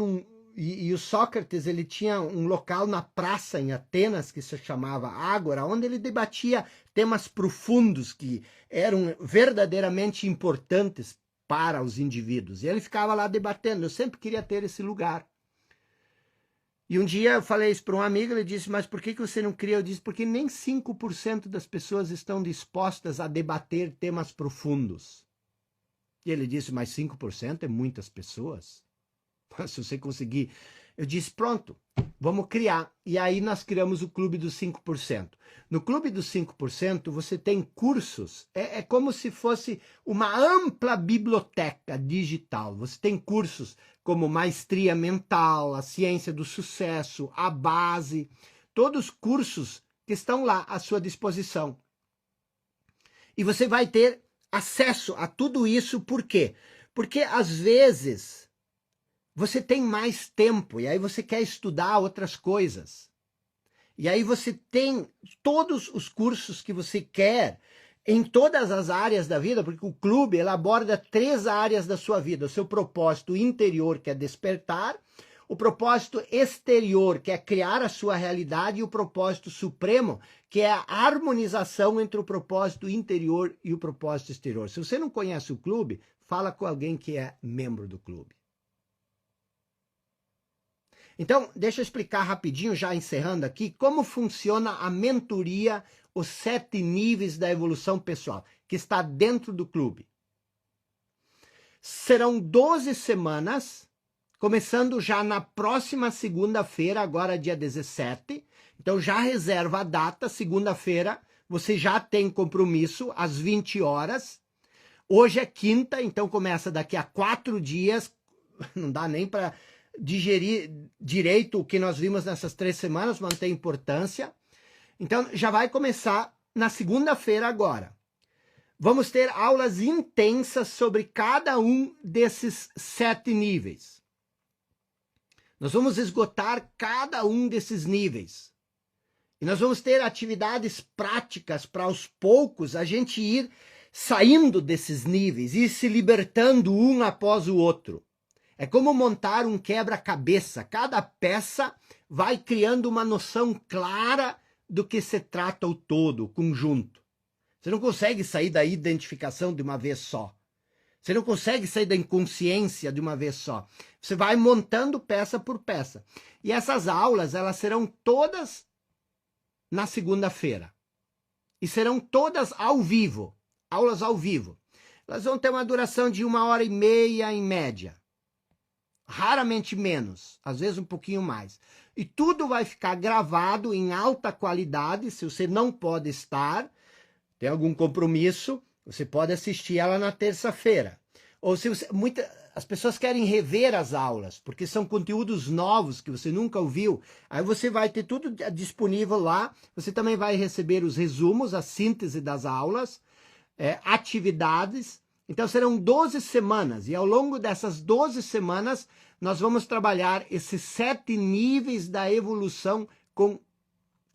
e o Sócrates, ele tinha um local na praça em Atenas, que se chamava Ágora, onde ele debatia temas profundos que eram verdadeiramente importantes para os indivíduos. E ele ficava lá debatendo. Eu sempre queria ter esse lugar. E um dia eu falei isso para um amigo, ele disse, mas por que você não cria? Eu disse, porque nem 5% das pessoas estão dispostas a debater temas profundos. E ele disse, mas 5% é muitas pessoas. Se você conseguir... Eu disse, pronto, vamos criar. E aí nós criamos o Clube dos 5%. No Clube dos 5%, você tem cursos. É como se fosse uma ampla biblioteca digital. Você tem cursos como Maestria Mental, a Ciência do Sucesso, a Base. Todos cursos que estão lá à sua disposição. E você vai ter acesso a tudo isso. Por quê? Porque às vezes... você tem mais tempo e aí você quer estudar outras coisas. E aí você tem todos os cursos que você quer em todas as áreas da vida, porque o clube ele aborda 3 áreas da sua vida. O seu propósito interior, que é despertar, o propósito exterior, que é criar a sua realidade, e o propósito supremo, que é a harmonização entre o propósito interior e o propósito exterior. Se você não conhece o clube, fala com alguém que é membro do clube. Então, deixa eu explicar rapidinho, já encerrando aqui, como funciona a mentoria, os 7 níveis da evolução pessoal, que está dentro do clube. Serão 12 semanas, começando já na próxima segunda-feira, agora dia 17. Então já reserva a data, segunda-feira, você já tem compromisso às 20 horas. Hoje é quinta, então começa daqui a 4 dias, não dá nem para digerir direito o que nós vimos nessas 3 semanas, mas não tem importância. Então já vai começar na segunda-feira agora. Vamos ter aulas intensas sobre cada um desses 7 níveis. Nós vamos esgotar cada um desses níveis. E nós vamos ter atividades práticas para aos poucos a gente ir saindo desses níveis e se libertando um após o outro. É como montar um quebra-cabeça. Cada peça vai criando uma noção clara do que se trata o todo, o conjunto. Você não consegue sair da identificação de uma vez só. Você não consegue sair da inconsciência de uma vez só. Você vai montando peça por peça. E essas aulas, elas serão todas na segunda-feira. E serão todas ao vivo. Aulas ao vivo. Elas vão ter uma duração de 1h30 em média. Raramente menos, às vezes um pouquinho mais. E tudo vai ficar gravado em alta qualidade. Se você não pode estar, tem algum compromisso, você pode assistir ela na terça-feira. Ou se você, as pessoas querem rever as aulas, porque são conteúdos novos que você nunca ouviu. Aí você vai ter tudo disponível lá. Você também vai receber os resumos, a síntese das aulas, atividades. Então serão 12 semanas. E ao longo dessas 12 semanas, nós vamos trabalhar esses 7 níveis da evolução com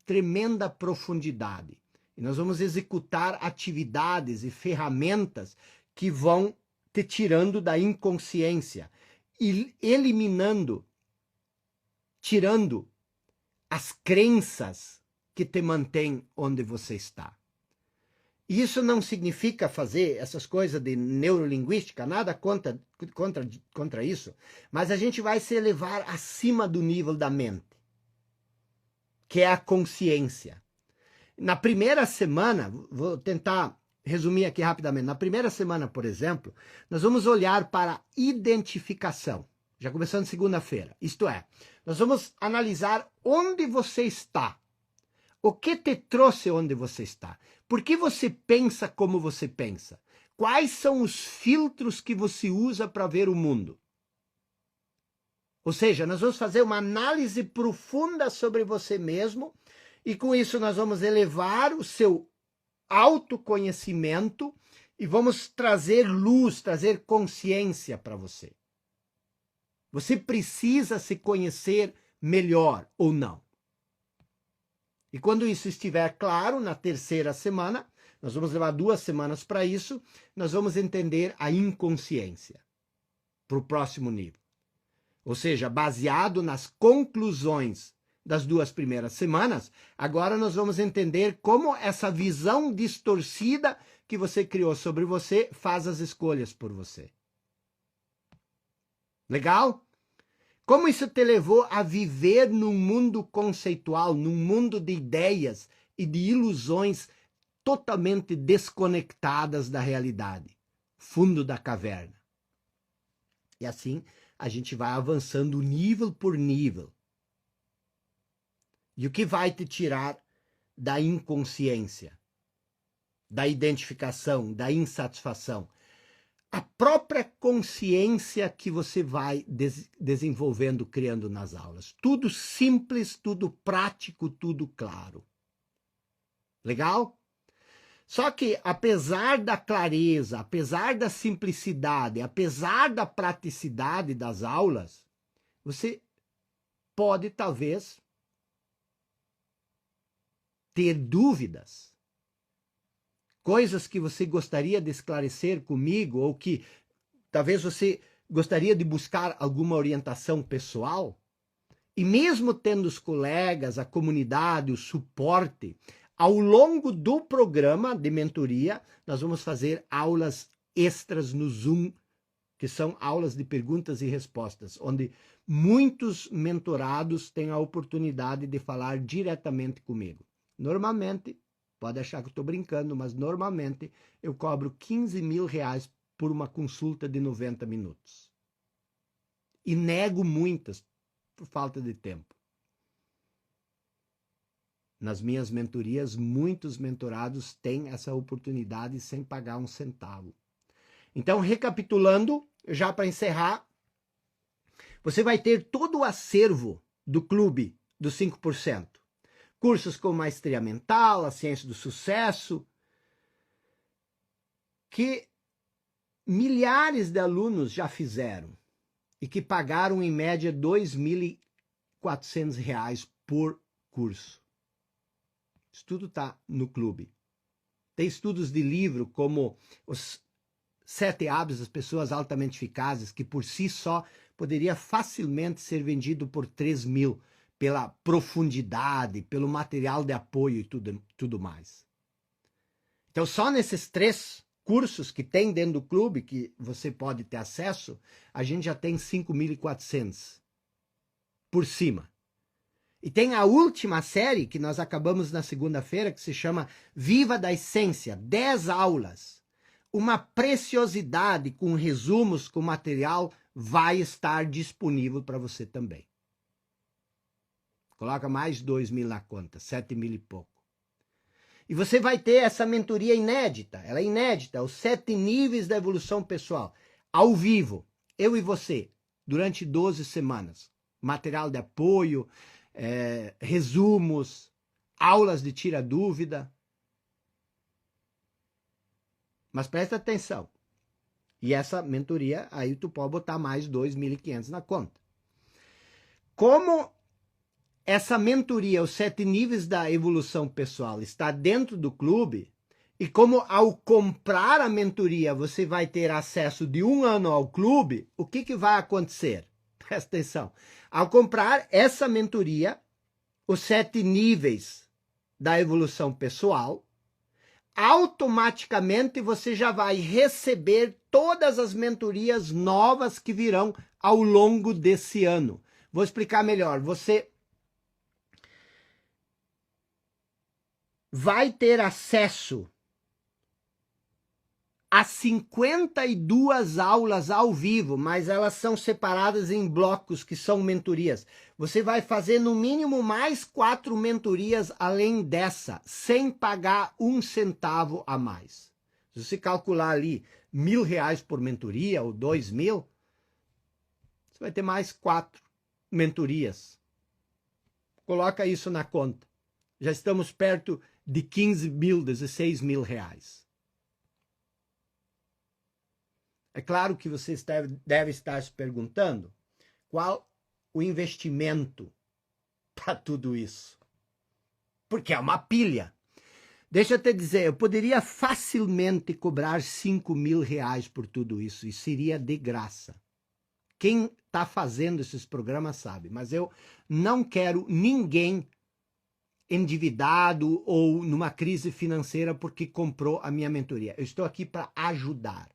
tremenda profundidade. E nós vamos executar atividades e ferramentas que vão te tirando da inconsciência e eliminando, tirando as crenças que te mantêm onde você está. Isso não significa fazer essas coisas de neurolinguística, nada contra isso, mas a gente vai se elevar acima do nível da mente, que é a consciência. Na primeira semana, vou tentar resumir aqui rapidamente. Na primeira semana, por exemplo, nós vamos olhar para a identificação, já começando segunda-feira. Isto é, nós vamos analisar onde você está. O que te trouxe onde você está? Por que você pensa como você pensa? Quais são os filtros que você usa para ver o mundo? Ou seja, nós vamos fazer uma análise profunda sobre você mesmo. E com isso nós vamos elevar o seu autoconhecimento e vamos trazer luz, trazer consciência para você. Você precisa se conhecer melhor ou não. E quando isso estiver claro, na terceira semana, nós vamos levar 2 semanas para isso, nós vamos entender a inconsciência para o próximo nível. Ou seja, baseado nas conclusões das 2 primeiras semanas, agora nós vamos entender como essa visão distorcida que você criou sobre você faz as escolhas por você. Legal? Como isso te levou a viver num mundo conceitual, num mundo de ideias e de ilusões totalmente desconectadas da realidade, fundo da caverna. E assim a gente vai avançando nível por nível. E o que vai te tirar da inconsciência, da identificação, da insatisfação? A própria consciência que você vai desenvolvendo, criando nas aulas. Tudo simples, tudo prático, tudo claro. Legal? Só que, apesar da clareza, apesar da simplicidade, apesar da praticidade das aulas, você pode, talvez, ter dúvidas, coisas que você gostaria de esclarecer comigo, ou que talvez você gostaria de buscar alguma orientação pessoal. E mesmo tendo os colegas, a comunidade, o suporte, ao longo do programa de mentoria, nós vamos fazer aulas extras no Zoom, que são aulas de perguntas e respostas, onde muitos mentorados têm a oportunidade de falar diretamente comigo. Normalmente, pode achar que eu estou brincando, mas normalmente eu cobro R$ 15.000 por uma consulta de 90 minutos. E nego muitas por falta de tempo. Nas minhas mentorias, muitos mentorados têm essa oportunidade sem pagar um centavo. Então, recapitulando, já para encerrar, você vai ter todo o acervo do clube dos 5%. Cursos como Maestria Mental, a Ciência do Sucesso, que milhares de alunos já fizeram e que pagaram em média R$ 2.400 por curso. Isso tudo está no clube. Tem estudos de livro como os 7 hábitos das pessoas altamente eficazes, que por si só poderia facilmente ser vendido por 3.000, pela profundidade, pelo material de apoio e tudo mais. Então, só nesses 3 cursos que tem dentro do clube, que você pode ter acesso, a gente já tem 5.400 por cima. E tem a última série, que nós acabamos na segunda-feira, que se chama Viva da Essência, 10 aulas. Uma preciosidade com resumos, com material, vai estar disponível para você também. Coloca mais 2.000 na conta, 7.000 e pouco. E você vai ter essa mentoria inédita, ela é inédita, os 7 níveis da evolução pessoal, ao vivo, eu e você, durante 12 semanas. Material de apoio, resumos, aulas de tira dúvida. Mas presta atenção. E essa mentoria, aí tu pode botar mais 2.500 na conta. Como essa mentoria, os 7 níveis da evolução pessoal, está dentro do clube, e como ao comprar a mentoria você vai ter acesso de 1 ano ao clube, o que vai acontecer? Presta atenção. Ao comprar essa mentoria, os 7 níveis da evolução pessoal, automaticamente você já vai receber todas as mentorias novas que virão ao longo desse ano. Vou explicar melhor. Você vai ter acesso a 52 aulas ao vivo, mas elas são separadas em blocos que são mentorias. Você vai fazer no mínimo mais 4 mentorias além dessa, sem pagar um centavo a mais. Se você calcular ali R$ 1.000 por mentoria ou 2.000, você vai ter mais 4 mentorias. Coloca isso na conta. Já estamos perto de 15.000, 16.000 reais. É claro que você deve estar se perguntando qual o investimento para tudo isso. Porque é uma pilha. Deixa eu te dizer, eu poderia facilmente cobrar R$ 5.000 por tudo isso e seria de graça. Quem está fazendo esses programas sabe, mas eu não quero ninguém endividado ou numa crise financeira porque comprou a minha mentoria. Eu estou aqui para ajudar.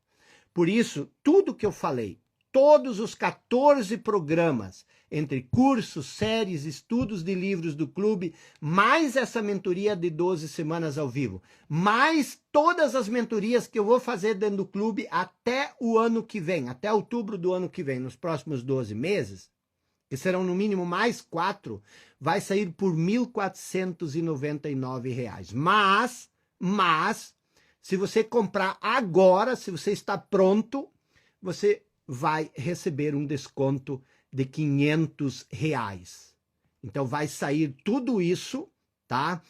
Por isso, tudo que eu falei, todos os 14 programas, entre cursos, séries, estudos de livros do clube, mais essa mentoria de 12 semanas ao vivo, mais todas as mentorias que eu vou fazer dentro do clube até o ano que vem, até outubro do ano que vem, nos próximos 12 meses, que serão no mínimo mais 4, vai sair por R$ 1.499. Mas, se você comprar agora, se você está pronto, você vai receber um desconto de R$ 500. Então vai sair tudo isso, tá?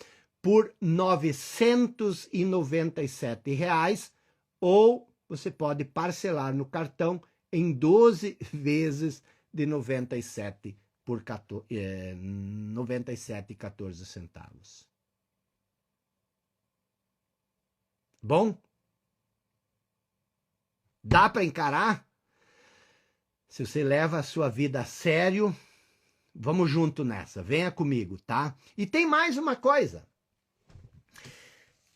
Por R$ 997, ou você pode parcelar no cartão em 12 vezes de 97 por 97,14 centavos. Bom? Dá para encarar? Se você leva a sua vida a sério, Vamos junto nessa, venha comigo, tá? E tem mais uma coisa.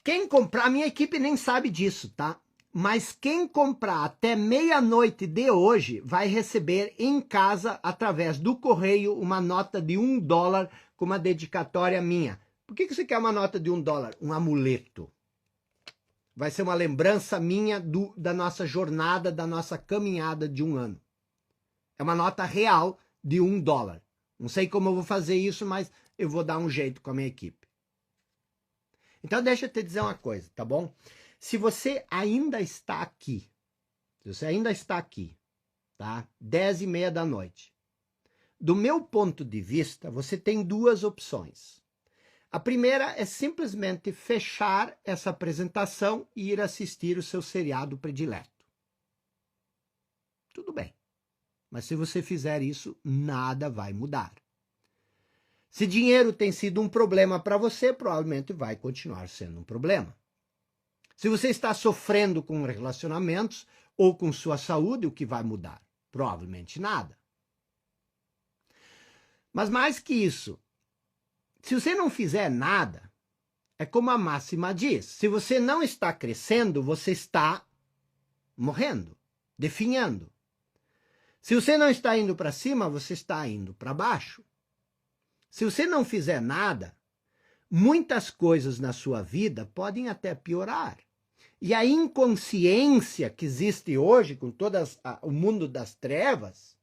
Quem comprar, minha equipe nem sabe disso, tá? Mas quem comprar até meia-noite de hoje vai receber em casa, através do correio, uma nota de $1 com uma dedicatória minha. Por que você quer uma nota de $1? Um amuleto. Vai ser uma lembrança minha da nossa jornada, da nossa caminhada de um ano. É uma nota real de $1. Não sei como eu vou fazer isso, mas eu vou dar um jeito com a minha equipe. Então deixa eu te dizer uma coisa, tá bom? Se você ainda está aqui, tá? 10:30 da noite. Do meu ponto de vista, você tem duas opções. A primeira é simplesmente fechar essa apresentação e ir assistir o seu seriado predileto. Tudo bem. Mas se você fizer isso, nada vai mudar. Se dinheiro tem sido um problema para você, provavelmente vai continuar sendo um problema. Se você está sofrendo com relacionamentos ou com sua saúde, o que vai mudar? Provavelmente nada. Mas mais que isso, se você não fizer nada, é como a máxima diz, se você não está crescendo, você está morrendo, definhando. Se você não está indo para cima, você está indo para baixo. Se você não fizer nada, muitas coisas na sua vida podem até piorar. E a inconsciência que existe hoje com todo o mundo das trevas,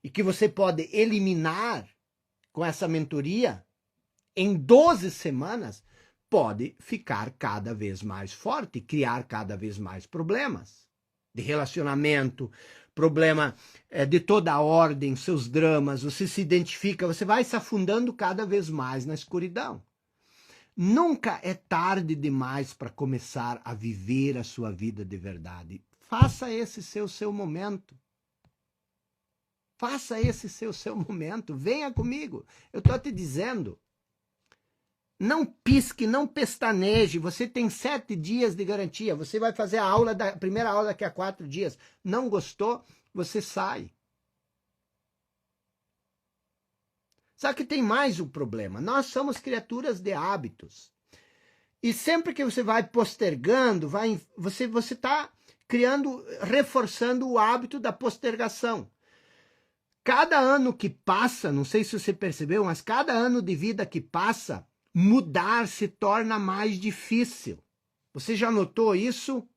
e que você pode eliminar com essa mentoria, em 12 semanas, pode ficar cada vez mais forte, criar cada vez mais problemas de relacionamento, problema de toda a ordem, seus dramas, você se identifica, você vai se afundando cada vez mais na escuridão. Nunca é tarde demais para começar a viver a sua vida de verdade. Faça esse ser o seu momento. Faça esse ser o seu momento. Venha comigo. Eu estou te dizendo. Não pisque, não pestaneje. Você tem 7 dias de garantia. Você vai fazer a primeira aula daqui a 4 dias. Não gostou? Você sai. Só que tem mais um problema. Nós somos criaturas de hábitos. E sempre que você vai postergando, você está reforçando o hábito da postergação. Cada ano que passa, não sei se você percebeu, mas cada ano de vida que passa, mudar se torna mais difícil. Você já notou isso?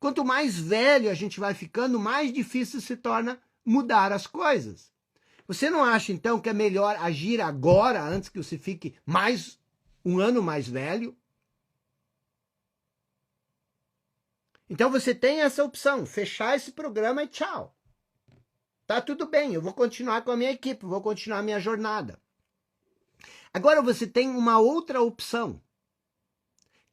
Quanto mais velho a gente vai ficando, mais difícil se torna mudar as coisas. Você não acha, então, que é melhor agir agora, antes que você fique um ano mais velho? Então você tem essa opção, fechar esse programa e tchau. Tá tudo bem, eu vou continuar com a minha equipe, vou continuar a minha jornada. Agora você tem uma outra opção.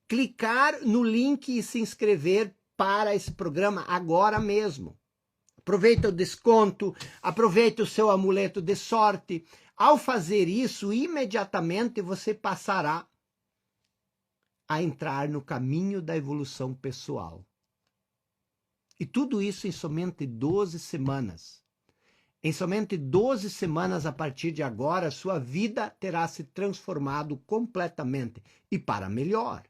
Clicar no link e se inscrever para esse programa agora mesmo. Aproveita o desconto, aproveita o seu amuleto de sorte. Ao fazer isso, imediatamente você passará a entrar no caminho da evolução pessoal. E tudo isso em somente 12 semanas. Em somente 12 semanas a partir de agora, sua vida terá se transformado completamente e para melhor.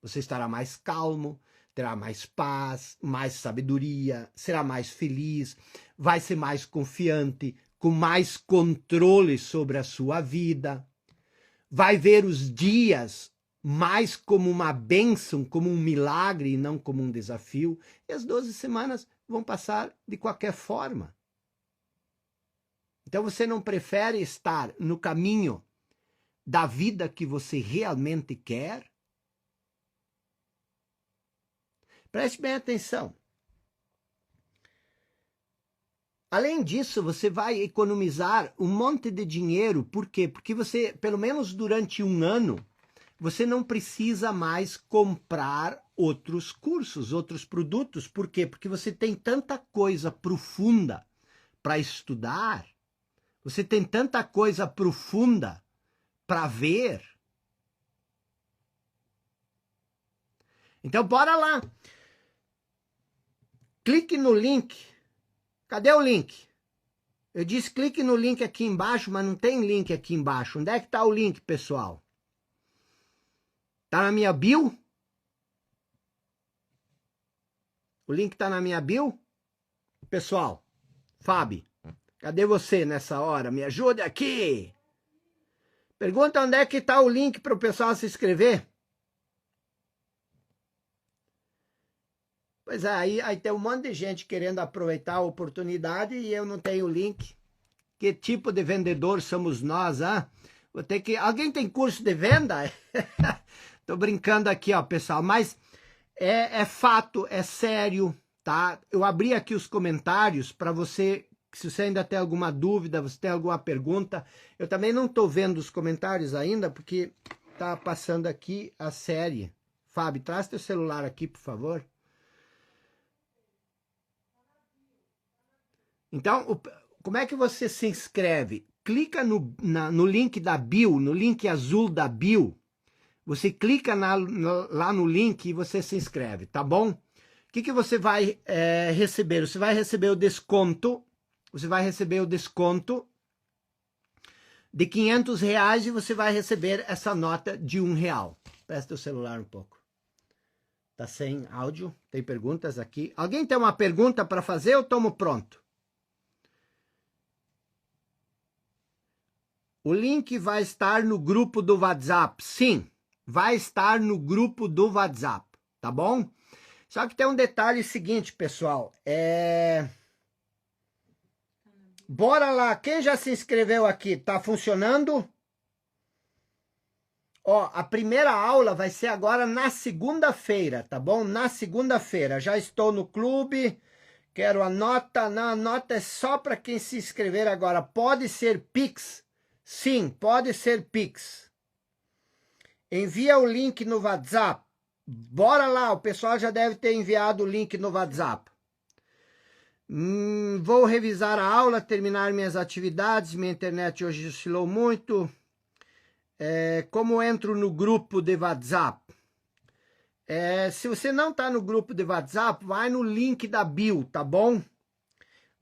Você estará mais calmo, terá mais paz, mais sabedoria, será mais feliz, vai ser mais confiante, com mais controle sobre a sua vida. Vai ver os dias mais como uma bênção, como um milagre e não como um desafio. E as 12 semanas vão passar de qualquer forma. Então você não prefere estar no caminho da vida que você realmente quer? Preste bem atenção. Além disso, você vai economizar um monte de dinheiro. Por quê? Porque você, pelo menos durante um ano, você não precisa mais comprar outros cursos, outros produtos. Por quê? Porque você tem tanta coisa profunda para estudar, você tem tanta coisa profunda para ver. Então, bora lá. Clique no link. Cadê o link? Eu disse clique no link aqui embaixo, mas não tem link aqui embaixo. Onde é que está o link, pessoal? Está na minha bio? O link está na minha bio? Pessoal, Fábio, cadê você nessa hora? Me ajude aqui! Pergunta onde é que está o link para o pessoal se inscrever. Pois é, aí tem um monte de gente querendo aproveitar a oportunidade e eu não tenho link. Que tipo de vendedor somos nós, ah? Vou ter que... Alguém tem curso de venda? Tô brincando aqui, ó, pessoal, mas é fato, é sério, tá? Eu abri aqui os comentários para você, se você ainda tem alguma dúvida, você tem alguma pergunta. Eu também não tô vendo os comentários ainda, porque tá passando aqui a série. Fábio, traz teu celular aqui, por favor. Então, como é que você se inscreve? Clica no link da bio, no link azul da bio. Você clica lá no link e você se inscreve, tá bom? O que você vai receber? Você vai receber o desconto. Você vai receber o desconto de R$500 e você vai receber essa nota de R$1. Presta o celular um pouco. Tá sem áudio? Tem perguntas aqui? Alguém tem uma pergunta para fazer ou tomo pronto? O link vai estar no grupo do WhatsApp. Sim, vai estar no grupo do WhatsApp, tá bom? Só que tem um detalhe seguinte, pessoal. Bora lá, quem já se inscreveu aqui? Tá funcionando? Ó, a primeira aula vai ser agora na segunda-feira, tá bom? Na segunda-feira. Já estou no clube, quero a nota. Não, a nota é só para quem se inscrever agora. Pode ser Pix? Sim, pode ser Pix. Envia o link no WhatsApp. Bora lá, o pessoal já deve ter enviado o link no WhatsApp. Vou revisar a aula, terminar minhas atividades. Minha internet hoje oscilou muito. Como entro no grupo de WhatsApp? Se você não está no grupo de WhatsApp, vai no link da bio, tá bom?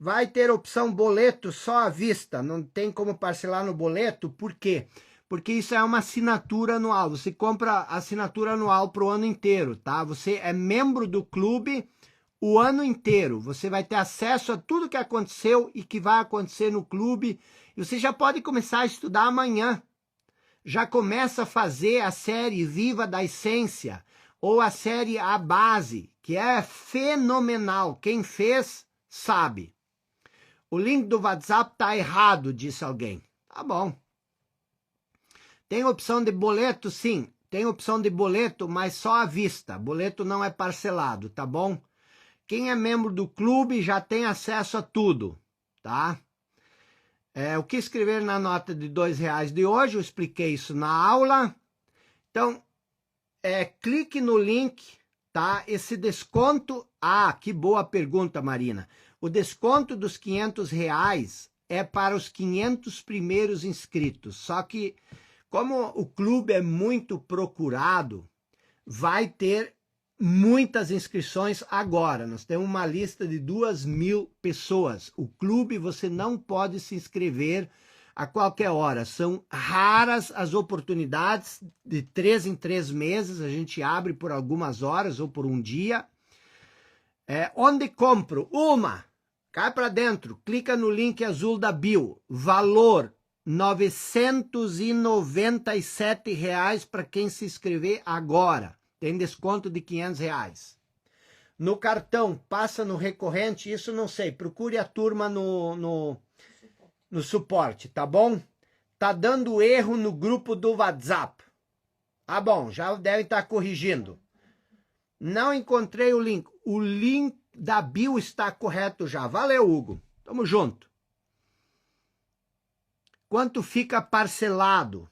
Vai ter opção boleto só à vista, não tem como parcelar no boleto, por quê? Porque isso é uma assinatura anual, você compra assinatura anual para o ano inteiro, tá? Você é membro do clube o ano inteiro, você vai ter acesso a tudo que aconteceu e que vai acontecer no clube, e você já pode começar a estudar amanhã. Já começa a fazer a série Viva da Essência, ou a série A Base, que é fenomenal, quem fez sabe. O link do WhatsApp tá errado, disse alguém. Tá bom. Tem opção de boleto? Sim. Tem opção de boleto, mas só à vista. Boleto não é parcelado, tá bom? Quem é membro do clube já tem acesso a tudo, tá? O que escrever na nota de R$2 de hoje, eu expliquei isso na aula. Então, clique no link, tá? Esse desconto... Ah, que boa pergunta, Marina. O desconto dos R$500 é para os 500 primeiros inscritos. Só que, como o clube é muito procurado, vai ter muitas inscrições agora. Nós temos uma lista de 2.000 pessoas. O clube você não pode se inscrever a qualquer hora. São raras as oportunidades, de 3 em 3 meses. A gente abre por algumas horas ou por um dia. Onde compro? Cai para dentro, clica no link azul da bio. Valor R$997 para quem se inscrever agora. Tem desconto de R$500. No cartão, passa no recorrente, isso não sei. Procure a turma no suporte, tá bom? Tá dando erro no grupo do WhatsApp. Ah, bom, já devem estar corrigindo. Não encontrei o link. O link da bio está correto já. Valeu, Hugo. Tamo junto. Quanto fica parcelado?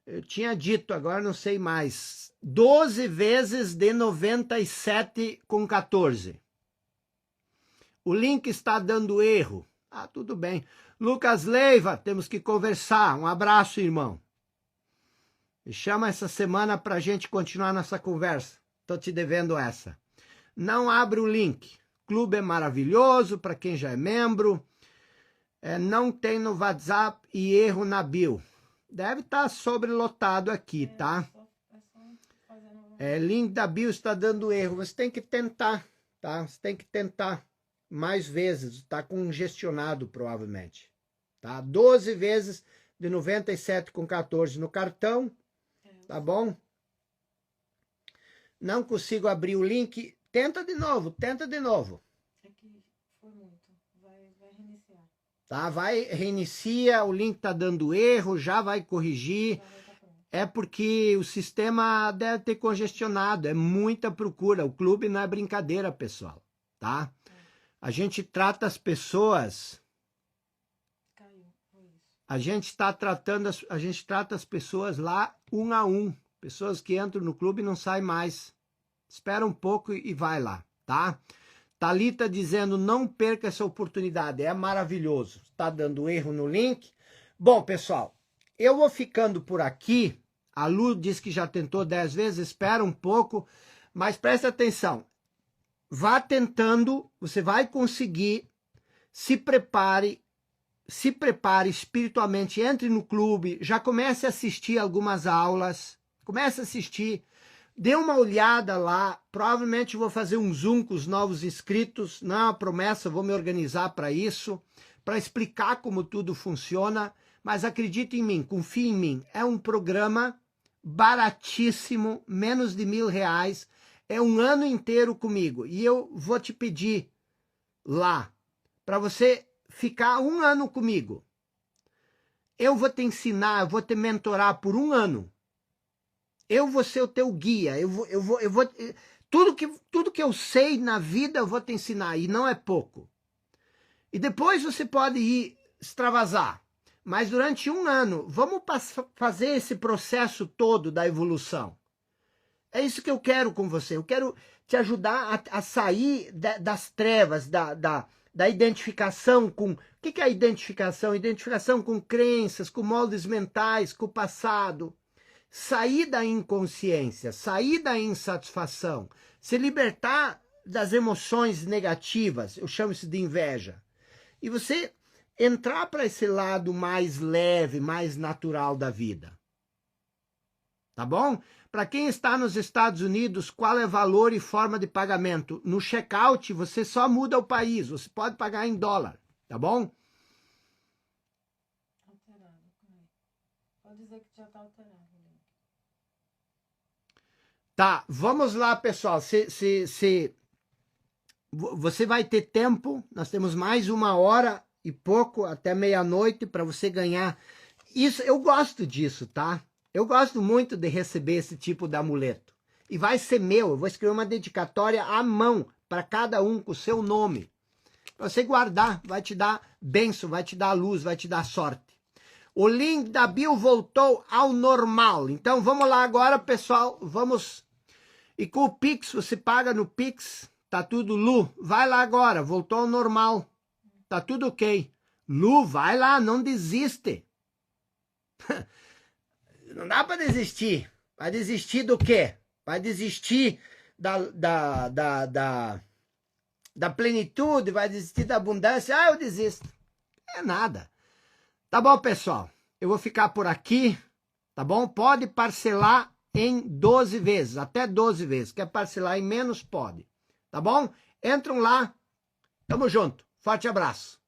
Eu tinha dito, agora não sei mais. 12 vezes de 97,14. O link está dando erro. Ah, tudo bem. Lucas Leiva, temos que conversar. Um abraço, irmão. Me chama essa semana para a gente continuar nossa conversa. Estou te devendo essa. Não abre o link. O clube é maravilhoso para quem já é membro. Não tem no WhatsApp e erro na bio. Deve estar sobrelotado aqui, tá? Link da bio está dando erro. Você tem que tentar, tá? Você tem que tentar mais vezes. Está congestionado, provavelmente. Tá? 12 vezes de 97,14 no cartão. Tá bom? Não consigo abrir o link. Tenta de novo, tenta de novo. É que foi muito. Vai reiniciar. Tá? Reinicia, o link tá dando erro, já vai corrigir. É porque o sistema deve ter congestionado, é muita procura. O clube não é brincadeira, pessoal, tá? A gente trata as pessoas... A gente trata as pessoas lá um a um. Pessoas que entram no clube e não saem mais. Espera um pouco e vai lá, tá? Thalita dizendo, não perca essa oportunidade, é maravilhoso. Está dando erro no link. Bom, pessoal, eu vou ficando por aqui. A Lu diz que já tentou 10 vezes, espera um pouco, mas presta atenção. Vá tentando, você vai conseguir. Se prepare espiritualmente, entre no clube, já comece a assistir algumas aulas, comece a assistir, dê uma olhada lá, provavelmente vou fazer um Zoom com os novos inscritos, não é uma promessa, vou me organizar para isso, para explicar como tudo funciona, mas acredite em mim, confie em mim, é um programa baratíssimo, menos de R$1.000, é um ano inteiro comigo, e eu vou te pedir lá, para você ficar um ano comigo. Eu vou te ensinar, eu vou te mentorar por um ano. Eu vou ser o teu guia, eu vou tudo que eu sei na vida eu vou te ensinar, e não é pouco. E depois você pode ir extravasar, mas durante um ano, vamos fazer esse processo todo da evolução. É isso que eu quero com você, eu quero te ajudar a sair das trevas, da identificação com... O que é a identificação? Identificação com crenças, com moldes mentais, com o passado. Sair da inconsciência, sair da insatisfação, se libertar das emoções negativas, eu chamo isso de inveja. E você entrar para esse lado mais leve, mais natural da vida. Tá bom? Para quem está nos Estados Unidos, qual é valor e forma de pagamento? No checkout, você só muda o país, você pode pagar em dólar, tá bom? Alterado. Pode dizer que já está alterado. Tá, vamos lá, pessoal. Você vai ter tempo, nós temos mais 1h e pouco, até meia-noite, para você ganhar. Isso, eu gosto disso, tá? Eu gosto muito de receber esse tipo de amuleto. E vai ser meu, eu vou escrever uma dedicatória à mão, para cada um, com o seu nome. Pra você guardar, vai te dar bênção, vai te dar luz, vai te dar sorte. O link da bio voltou ao normal. Então vamos lá agora, pessoal, vamos... E com o Pix, você paga no Pix, tá tudo, Lu, vai lá agora, voltou ao normal, tá tudo ok. Lu, vai lá, não desiste. Não dá para desistir. Vai desistir do quê? Vai desistir da plenitude, vai desistir da abundância. Ah, eu desisto. É nada. Tá bom, pessoal? Eu vou ficar por aqui, tá bom? Pode parcelar em 12 vezes, até 12 vezes. Quer parcelar em menos? Pode. Tá bom? Entram lá. Tamo junto. Forte abraço.